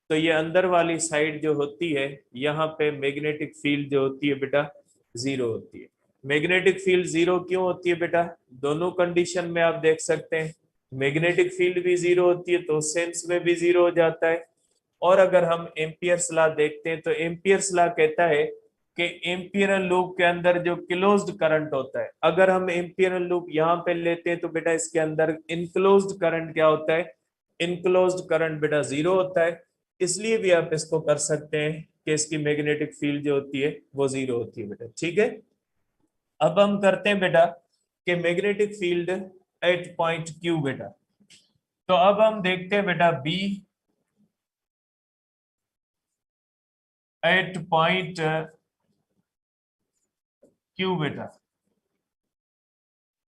तो ये अंदर वाली साइड जो होती है, यहाँ पे मैग्नेटिक फील्ड जो होती है बेटा जीरो होती है। मैग्नेटिक फील्ड जीरो क्यों होती है बेटा? दोनों कंडीशन में आप देख सकते हैं मैग्नेटिक फील्ड भी जीरो होती है, तो सेंस में भी जीरो हो जाता है। और अगर हम एम्पियर्स लॉ देखते हैं, तो एम्पियर्स लॉ कहता है कि एम्पियरल लूप के अंदर जो क्लोज्ड करंट होता है, अगर हम एम्पियरल लूप यहाँ पे लेते हैं तो बेटा इसके अंदर इनक्लोज्ड करंट क्या होता है? इनक्लोज्ड करंट बेटा जीरो होता है। इसलिए भी आप इसको कर सकते हैं कि इसकी मैग्नेटिक फील्ड जो होती है वो जीरो होती है बेटा। ठीक है, अब हम करते हैं बेटा कि magnetic field at point Q बेटा। तो अब हम देखते हैं बेटा बी एट पॉइंट क्यू बेटा।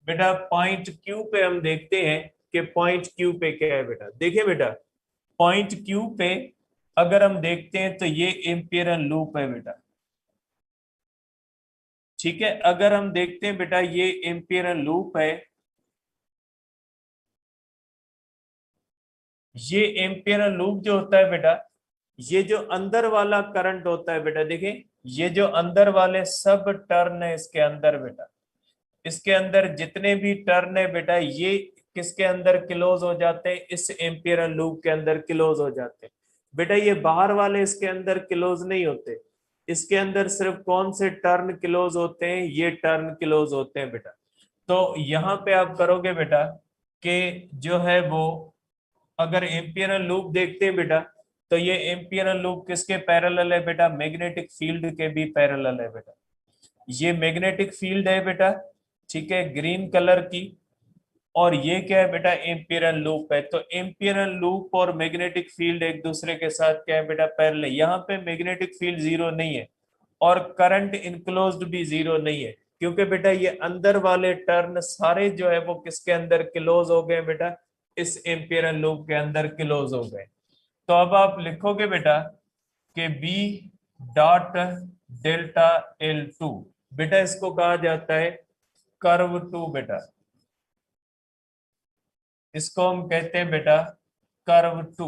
बेटा पॉइंट क्यू पे हम देखते हैं कि पॉइंट क्यू पे क्या है बेटा। देखिए बेटा, पॉइंट क्यू पे अगर हम देखते हैं तो ये एम्पियरल लूप है बेटा। ठीक है, अगर हम देखते हैं बेटा ये एम्पियरल लूप है, ये एम्पियरल लूप जो होता है बेटा, ये जो अंदर वाला करंट होता है बेटा, देखिए ये जो अंदर वाले सब टर्न है इसके अंदर बेटा, इसके अंदर जितने भी टर्न है बेटा, ये किसके अंदर क्लोज हो जाते हैं? इस एम्पियरल लूप के अंदर क्लोज हो जाते हैं बेटा। ये बाहर वाले इसके अंदर क्लोज नहीं होते, इसके अंदर सिर्फ कौन से टर्न क्लोज होते हैं? ये टर्न क्लोज होते हैं बेटा। तो यहाँ पे आप करोगे बेटा कि जो है वो, अगर एम्पियरल लूप देखते हैं बेटा, तो ये एम्पियरल लूप किसके पैरेलल है बेटा? मैग्नेटिक फील्ड के भी पैरेलल है बेटा। ये मैग्नेटिक फील्ड है बेटा, ठीक है, ग्रीन कलर की। और ये क्या है बेटा? एम्पियरल लूप है। तो एम्पियरल लूप और मैग्नेटिक फील्ड एक दूसरे के साथ क्या है बेटा? पैरेलल। यहाँ पे मैग्नेटिक फील्ड जीरो नहीं है और करंट इनक्लोज्ड भी जीरो नहीं है, क्योंकि बेटा ये अंदर वाले टर्न सारे जो है वो किसके अंदर क्लोज हो गए बेटा? इस एम्पियरल लूप के अंदर क्लोज हो गए। तो अब आप लिखोगे बेटा कि B dot delta L two, बेटा इसको कहा जाता है कर्व टू बेटा। इसको हम कहते हैं बेटा कर्व टू।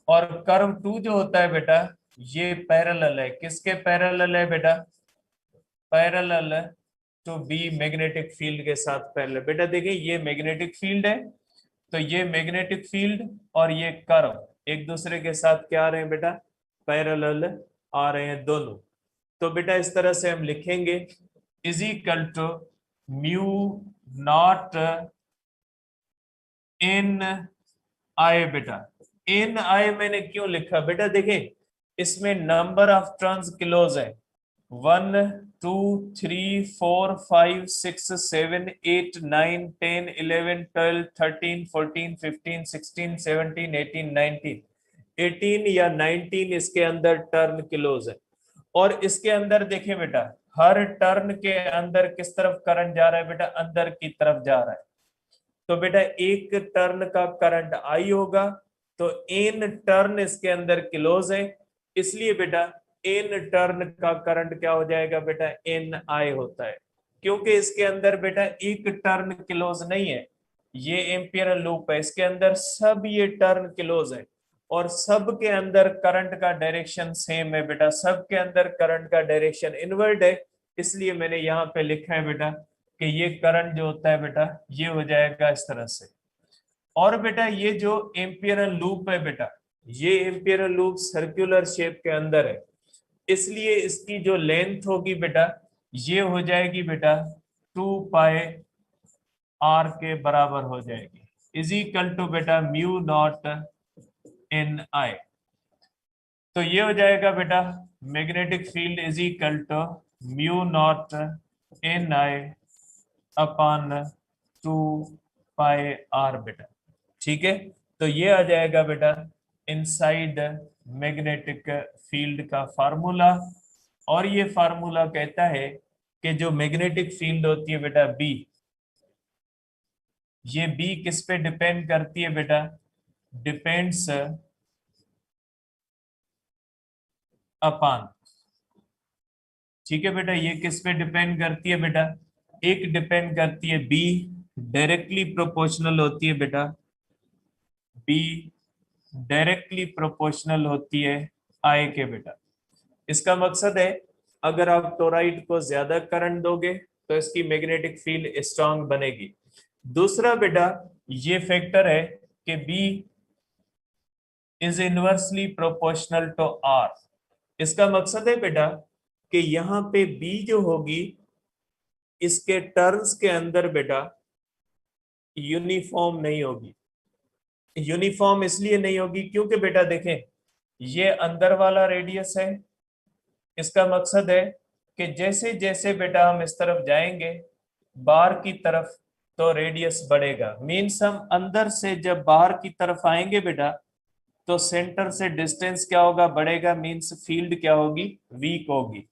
और कर्व टू जो होता है बेटा, ये पैरेलल है, किसके पैरेलल है बेटा? Parallel to B magnetic field के साथ पैरेलल। बेटा देखिए ये मैग्नेटिक फील्ड है, तो ये मैग्नेटिक फील्ड और ये कर्व एक दूसरे के साथ क्या आ रहे हैं बेटा? पैरेलल आ रहे हैं दोनों। तो बेटा इस तरह से हम लिखेंगे is equal to mu naught in I beta. In आई मैंने क्यों लिखा बेटा? देखें इसमें नंबर ऑफ टर्न्स क्लोज है, 1 2 3 4 5 6 7 8 9 10 11 12 13 14 15 16 17 18 19 18 या 19 इसके अंदर टर्न क्लोज है। और इसके अंदर देखें बेटा, हर टर्न के अंदर किस तरफ करंट जा रहा है बेटा? अंदर की तरफ जा रहा है। तो बेटा एक टर्न का करंट आई होगा, तो एन टर्न इसके अंदर क्लोज है, इसलिए बेटा एन टर्न का करंट क्या हो जाएगा बेटा? एन आई होता है। क्योंकि इसके अंदर बेटा एक टर्न क्लोज नहीं है, ये एम्पियरल लूप है, इसके अंदर सब ये टर्न क्लोज है और सब के अंदर करंट का डायरेक्शन सेम है बेटा, सब के अंदर करंट का डायरेक्शन इनवर्ड है। इसलिए मैंने यहाँ पे लिखा है बेटा कि ये करंट जो होता है बेटा ये हो जाएगा इस तरह से। और बेटा ये जो एम्पियरल लूप है बेटा, ये एम्पियरल लूप सर्कुलर शेप के अंदर है, इसलिए इसकी जो लेंथ होगी बेटा ये हो जाएगी बेटा 2 पाई आर के बराबर हो जाएगी, इज इक्वल टू बेटा म्यू नॉट इन आई। तो ये हो जाएगा बेटा magnetic field is equal to mu naught in I upon 2 pi R बेटा। ठीक है, तो ये आ जाएगा बेटा इनसाइड मैग्नेटिक फील्ड का फार्मूला। और ये फार्मूला कहता है कि जो मैग्नेटिक फील्ड होती है बेटा बी, ये बी किस पे डिपेंड करती है बेटा? डिपेंड्स अपॉन, ठीक है बेटा, ये किस पे डिपेंड करती है बेटा? एक डिपेंड करती है बी, डायरेक्टली प्रोपोर्शनल होती है बेटा बी डायरेक्टली प्रोपोर्शनल होती है आई के बेटा। इसका मकसद है अगर आप टोराइड को ज्यादा करंट दोगे तो इसकी मैग्नेटिक फील्ड स्ट्रांग बनेगी। दूसरा बेटा ये फैक्टर है कि B is inversely proportional to R. इसका मकसद है बेटा कि यहाँ पे बी जो होगी इसके टर्न्स के अंदर बेटा यूनिफॉर्म नहीं होगी। यूनिफॉर्म इसलिए नहीं होगी क्योंकि बेटा देखें ये अंदर वाला रेडियस है। इसका मकसद है कि जैसे जैसे बेटा हम इस तरफ जाएंगे बाहर की तरफ तो रेडियस बढ़ेगा। मीन्स हम अंदर से जब बाहर की तरफ आएंगे बेटा तो सेंटर से डिस्टेंस क्या होगा, बढ़ेगा। मीन्स फील्ड क्या होगी, वीक होगी।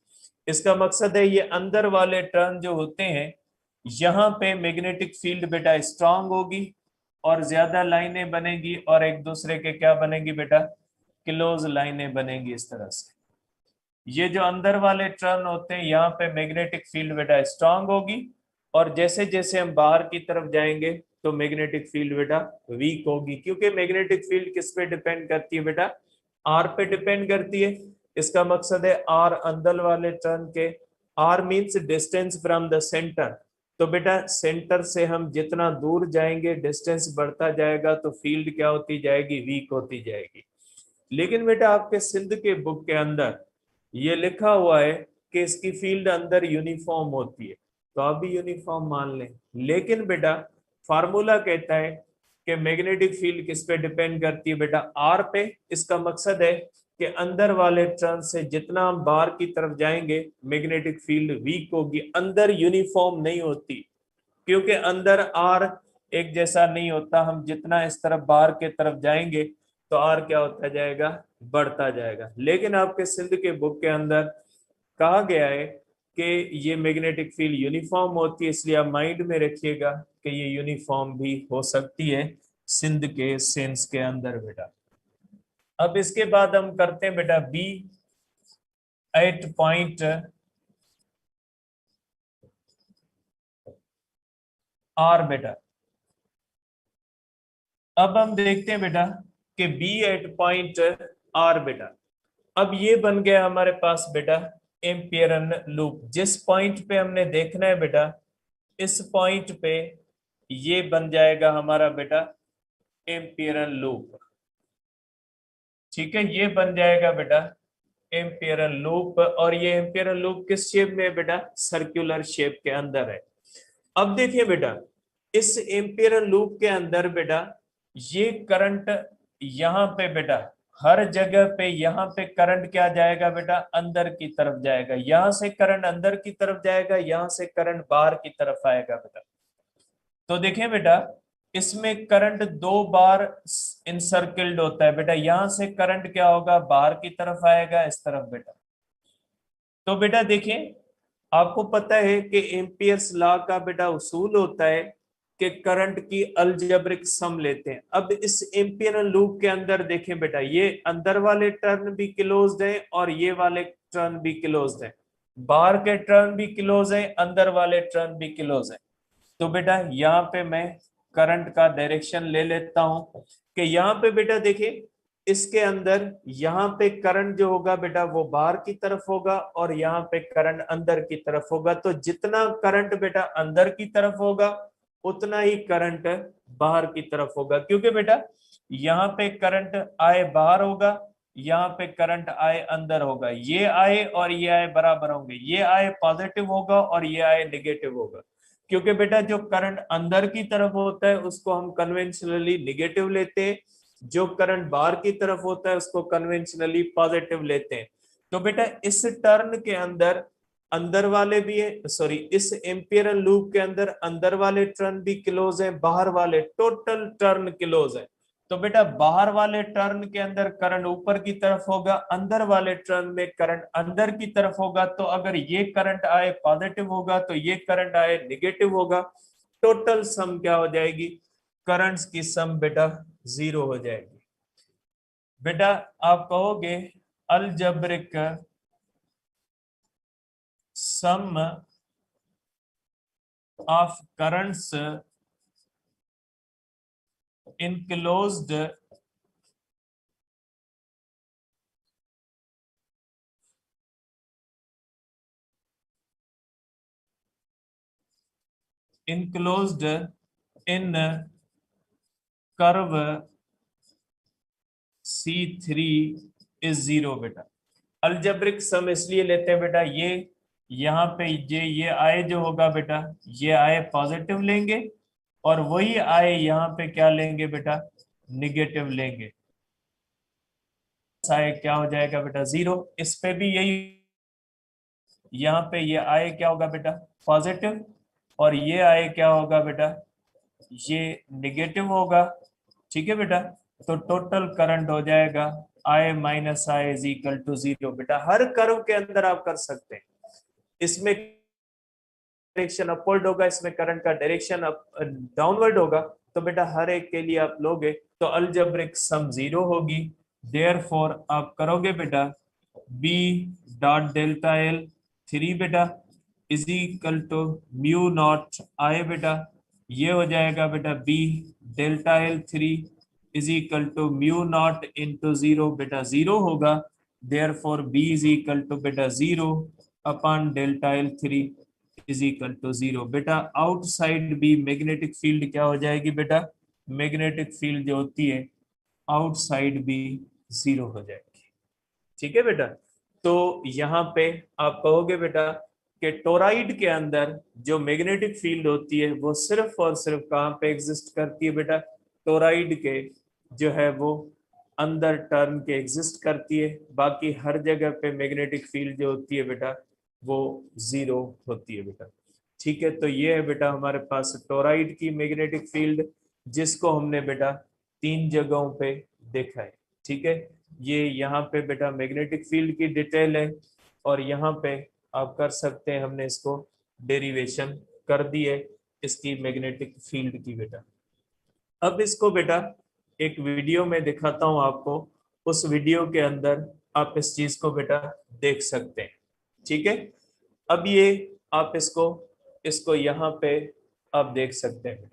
इसका मकसद है ये अंदर वाले टर्न जो होते हैं यहाँ पे मैग्नेटिक फील्ड बेटा स्ट्रांग होगी और ज्यादा लाइनें बनेगी और एक दूसरे के क्या बनेगी बेटा, क्लोज लाइनें बनेगी इस तरह से। ये जो अंदर वाले टर्न होते हैं यहाँ पे मैग्नेटिक फील्ड बेटा स्ट्रांग होगी और जैसे जैसे हम बाहर की तरफ जाएंगे तो मैग्नेटिक फील्ड बेटा वीक होगी। क्योंकि मैग्नेटिक फील्ड किस पे डिपेंड करती है बेटा, आर पे डिपेंड करती है। इसका मकसद है आर अंदर वाले टर्न के, R means distance from the centre. तो बेटा सेंटर से हम जितना दूर जाएंगे डिस्टेंस बढ़ता जाएगा तो फील्ड क्या होती जाएगी, वीक होती जाएगी। लेकिन बेटा आपके सिंध के बुक के अंदर ये लिखा हुआ है कि इसकी फील्ड अंदर यूनिफॉर्म होती है, तो आप भी यूनिफॉर्म मान लें। लेकिन बेटा फार्मूला कहता है कि मैग्नेटिक फील्ड किस पे डिपेंड करती है बेटा, आर पे। इसका मकसद है कि अंदर वाले टर्न से जितना हम बाहर की तरफ जाएंगे मैग्नेटिक फील्ड वीक होगी, अंदर यूनिफॉर्म नहीं होती। क्योंकि अंदर आर एक जैसा नहीं होता, हम जितना इस तरफ बाहर के तरफ जाएंगे तो आर क्या होता जाएगा, बढ़ता जाएगा। लेकिन आपके सिंध के बुक के अंदर कहा गया है कि ये मैग्नेटिक फील्ड यूनिफॉर्म होती है, इसलिए आप माइंड में रखिएगा कि ये यूनिफॉर्म भी हो सकती है सिंध के सेंस के अंदर बेटा। अब इसके बाद हम करते हैं बेटा बी एट पॉइंट आर बेटा। अब हम देखते हैं बेटा कि बी एट पॉइंट आर बेटा। अब ये बन गया हमारे पास बेटा एम्पियरन लूप। जिस पॉइंट पे हमने देखना है बेटा इस पॉइंट पे ये बन जाएगा हमारा बेटा एम्पियरन लूप। ठीक है, ये बन जाएगा बेटा एम्पियरन लूप। और ये एम्पियरन लूप किस शेप में है बेटा, सर्कुलर शेप के अंदर है। अब देखिए बेटा इस एम्पियरन लूप के अंदर बेटा ये करंट यहाँ पे बेटा हर जगह पे यहाँ पे करंट क्या जाएगा बेटा, अंदर की तरफ जाएगा। यहां से करंट अंदर की तरफ जाएगा, यहां से करंट बाहर की तरफ आएगा बेटा। तो देखिए बेटा इसमें करंट दो बार इनसर्किल्ड होता है बेटा। यहां से करंट क्या होगा, बाहर की तरफ आएगा इस तरफ बेटा। तो बेटा देखिए आपको पता है कि एम्पियर्स लॉ का बेटा उसूल होता है कि करंट की अलजेब्रिक सम लेते हैं। अब इस एम्पियरल लूप के अंदर देखें बेटा ये अंदर वाले टर्न भी क्लोज्ड है और ये वाले टर्न भी क्लोज्ड है, बाहर के टर्न भी क्लोज है, अंदर वाले टर्न भी क्लोज है। तो बेटा यहाँ पे मैं करंट का डायरेक्शन ले लेता हूं कि यहाँ पे बेटा देखिए इसके अंदर यहाँ पे करंट जो होगा बेटा वो बाहर की तरफ होगा और यहाँ पे करंट अंदर की तरफ होगा। तो जितना करंट बेटा अंदर की तरफ होगा उतना ही करंट बाहर की तरफ होगा। क्योंकि बेटा यहाँ पे करंट आए बाहर होगा, यहाँ पे करंट आए अंदर होगा। ये आए और ये आए बराबर होंगे, ये आए पॉजिटिव होगा और ये आए नेगेटिव होगा। क्योंकि बेटा जो करंट अंदर की तरफ होता है उसको हम कन्वेंशनली नेगेटिव लेते हैं, जो करंट बाहर की तरफ होता है उसको कन्वेंशनली पॉजिटिव लेते हैं। तो बेटा इस टर्न के अंदर अंदर वाले भी है, सॉरी इस एम्पियरल लूप के अंदर अंदर वाले टर्न भी क्लोज है, बाहर वाले टोटल टर्न क्लोज है। तो बेटा बाहर वाले टर्न के अंदर करंट ऊपर की तरफ होगा, अंदर वाले टर्न में करंट अंदर की तरफ होगा। तो अगर ये करंट आए पॉजिटिव होगा तो ये करंट आए नेगेटिव होगा। टोटल सम क्या हो जाएगी, करंट्स की सम बेटा 0 हो जाएगी। बेटा आप कहोगे algebraic sum of currents in closed enclosed in curve C3 is 0 बेटा। अलजेब्रिक सम इसलिए लेते हैं बेटा, ये यहाँ पे ये आय जो होगा बेटा, ये आय पॉजिटिव लेंगे और वही आय यहाँ पे क्या लेंगे बेटा, निगेटिव लेंगे। आय क्या हो जाएगा बेटा, 0। इस पे भी यही, यहाँ पे ये आय क्या होगा बेटा, पॉजिटिव, और ये आय क्या होगा बेटा, ये निगेटिव होगा। ठीक है बेटा, तो टोटल करंट हो जाएगा I minus I is equal to 0 बेटा। हर कर्व के अंदर आप कर सकते हैं। इसमें डायरेक्शन अपवर्ड होगा, इसमें करंट का डायरेक्शन डाउनवर्ड होगा, तो बेटा हर एक के लिए आप लोगे तो अलजेब्रिक सम 0 होगी। देयरफॉर आप करोगे बेटा B dot delta L 3 beta is equal to mu naught I beta, ये हो जाएगा beta B delta L 3 is equal to mu naught into 0 beta, 0 होगा। Therefore B is equal to beta 0 upon delta L 3 is equal to 0 beta. Outside भी magnetic field क्या हो जाएगी बेटा, magnetic field जो होती है आउटसाइड भी 0 हो जाएगी। ठीक है बेटा, तो यहाँ पे आप कहोगे बेटा कि टोराइड के अंदर जो मैग्नेटिक फील्ड होती है वो सिर्फ और सिर्फ कहाँ पे एग्जिस्ट करती है बेटा, टोराइड के जो है वो अंदर टर्न के एग्जिस्ट करती है। बाकी हर जगह पे मैग्नेटिक फील्ड जो होती है बेटा वो 0 होती है बेटा। ठीक है, तो ये है बेटा हमारे पास टोराइड की मैग्नेटिक फील्ड, जिसको हमने बेटा 3 जगहों पे देखा है। ठीक है, ये यहाँ पे बेटा मैग्नेटिक फील्ड की डिटेल है, और यहाँ पे आप कर सकते हैं, हमने इसको डेरिवेशन कर दी है इसकी मैग्नेटिक फील्ड की बेटा। अब इसको बेटा एक वीडियो में दिखाता हूं आपको, उस वीडियो के अंदर आप इस चीज को बेटा देख सकते हैं। ठीक है, अब ये आप इसको इसको यहाँ पे आप देख सकते हैं।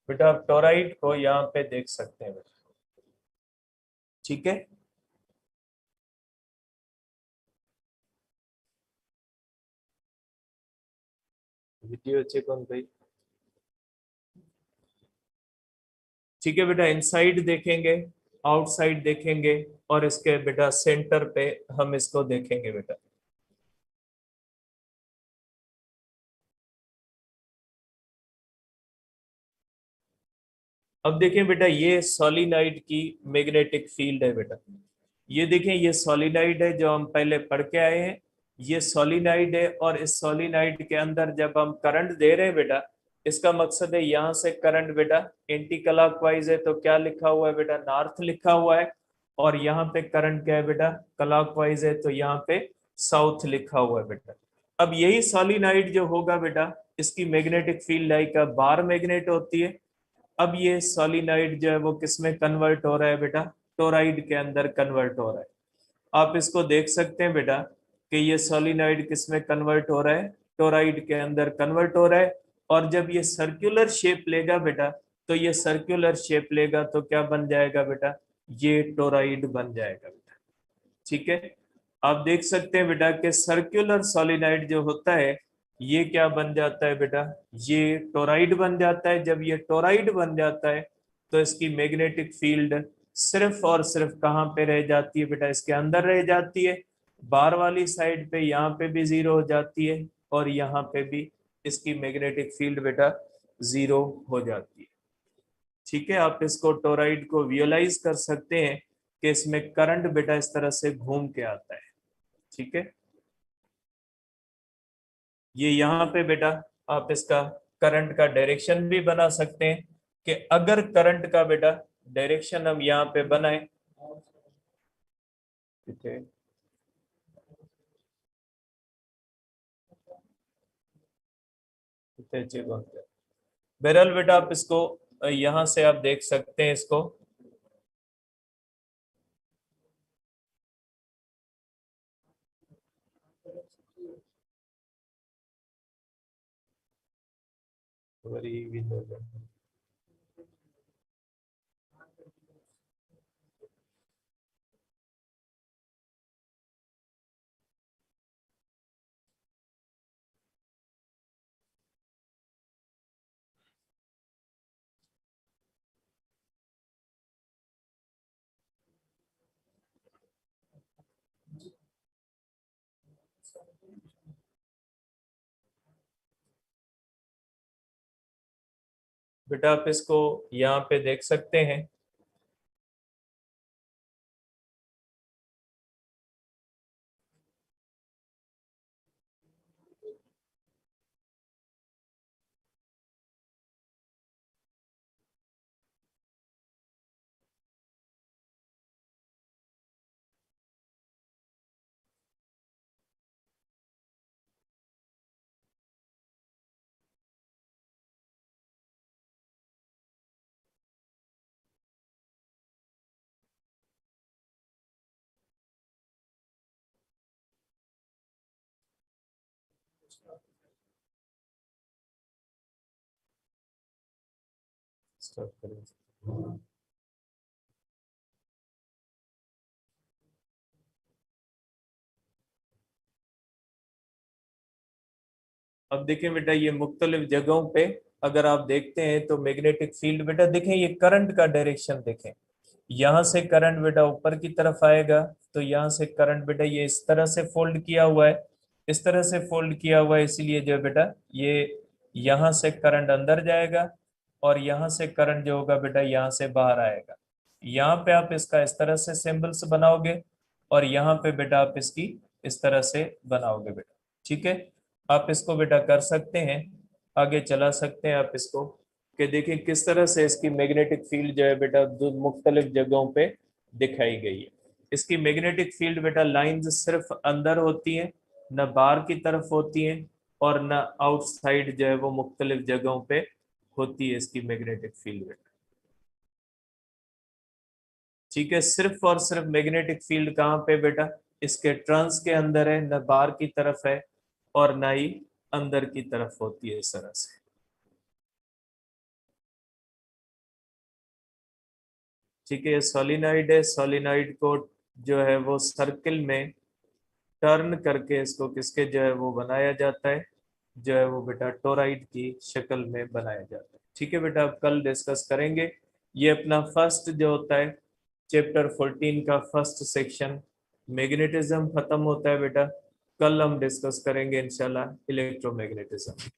बेटा आप टोराइड को यहाँ पे देख सकते हैं बेटा। ठीक है, वीडियो चेक ऑन भाई। ठीक है बेटा, इनसाइड देखेंगे, आउटसाइड देखेंगे, और इसके बेटा सेंटर पे हम इसको देखेंगे बेटा। अब देखें बेटा, ये सोलिनॉइड की मैग्नेटिक फील्ड है बेटा। ये देखें, ये सोलिनॉइड है जो हम पहले पढ़ के आए हैं, ये सोलिनॉइड है, और इस सोलिनॉइड के अंदर जब हम करंट दे रहे हैं बेटा, इसका मकसद है यहाँ से करंट बेटा एंटी क्लॉकवाइज है, तो क्या लिखा हुआ है बेटा, नॉर्थ लिखा हुआ है। और यहाँ पे करंट क्या है बेटा, क्लॉकवाइज है, तो यहाँ पे साउथ लिखा हुआ है बेटा। अब यही सोलिनॉइड जो होगा बेटा, इसकी magnetic field like bar magnet होती है। अब ये सोलिनॉइड जो है वो किसमें कन्वर्ट हो रहा है बेटा, टोराइड के अंदर कन्वर्ट हो रहा है। आप इसको देख सकते हैं बेटा कि ये सोलिनॉइड किसमें कन्वर्ट हो रहा है, टोराइड के अंदर कन्वर्ट हो रहा है। और जब ये सर्कुलर शेप लेगा बेटा, तो ये सर्कुलर शेप लेगा तो क्या बन जाएगा बेटा, ये टोराइड बन जाएगा बेटा। ठीक है, आप देख सकते हैं बेटा कि सर्कुलर सोलिनॉइड जो होता है ये क्या बन जाता है बेटा, ये टोराइड बन जाता है। जब ये टोराइड बन जाता है तो इसकी मैग्नेटिक फील्ड सिर्फ और सिर्फ कहाँ पे रह जाती है बेटा, इसके अंदर रह जाती है। बार वाली साइड पे यहाँ पे भी 0 हो जाती है, और यहाँ पे भी इसकी मैग्नेटिक फील्ड बेटा 0 हो जाती है। ठीक है, आप इसको टोराइड को विजुअलाइज कर सकते हैं कि इसमें करंट बेटा इस तरह से घूम के आता है। ठीक है, ये यहाँ पे बेटा आप इसका करंट का डायरेक्शन भी बना सकते हैं, कि अगर करंट का बेटा डायरेक्शन हम यहाँ पे बनाए। ठीक है, बहरहाल बेटा आप इसको यहाँ से आप देख सकते हैं इसको, बेटा आप इसको यहाँ पे देख सकते हैं। स्टॉप करें। अब देखिए बेटा, ये मुख्तलिफ जगहों पे अगर आप देखते हैं तो मैग्नेटिक फील्ड, बेटा देखें ये करंट का डायरेक्शन देखें, यहाँ से करंट बेटा ऊपर की तरफ आएगा, तो यहाँ से करंट बेटा ये इस तरह से फोल्ड किया हुआ है, इस तरह से फोल्ड किया हुआ है, इसीलिए जो है बेटा ये यहाँ से करंट अंदर जाएगा और यहाँ से करंट जो होगा बेटा यहाँ से बाहर आएगा। यहाँ पे आप इसका इस तरह से सिंबल्स बनाओगे और यहाँ पे बेटा आप इसकी इस तरह से बनाओगे बेटा। ठीक है, आप इसको बेटा कर सकते हैं, आगे चला सकते हैं आप इसको, कि देखिए किस तरह से इसकी मैग्नेटिक फील्ड जो है बेटा दो मुख्तलिफ जगहों पे दिखाई गई है। इसकी मैग्नेटिक फील्ड बेटा लाइंस सिर्फ अंदर होती हैं, न बाहर की तरफ होती हैं, और न आउटसाइड जो है वो मुख्तलिफ जगहों पे होती है इसकी मैग्नेटिक फील्ड बेटा। ठीक है, सिर्फ और सिर्फ मैग्नेटिक फील्ड कहाँ पे बेटा, इसके ट्रांस के अंदर है, न बाहर की तरफ है और न ही अंदर की तरफ होती है इस तरह से। ठीक है, सोलिनॉइड है, सोलिनॉइड को जो है वो सर्किल में टर्न करके इसको किसके जो है वो बनाया जाता है, जो है वो बेटा टोराइड की शक्ल में बनाया जाता है। ठीक है बेटा, अब कल डिस्कस करेंगे। ये अपना फर्स्ट जो होता है चैप्टर 14 का फर्स्ट सेक्शन मैग्नेटिज्म खत्म होता है बेटा। कल हम डिस्कस करेंगे इंशाल्लाह इलेक्ट्रोमैग्नेटिज्म।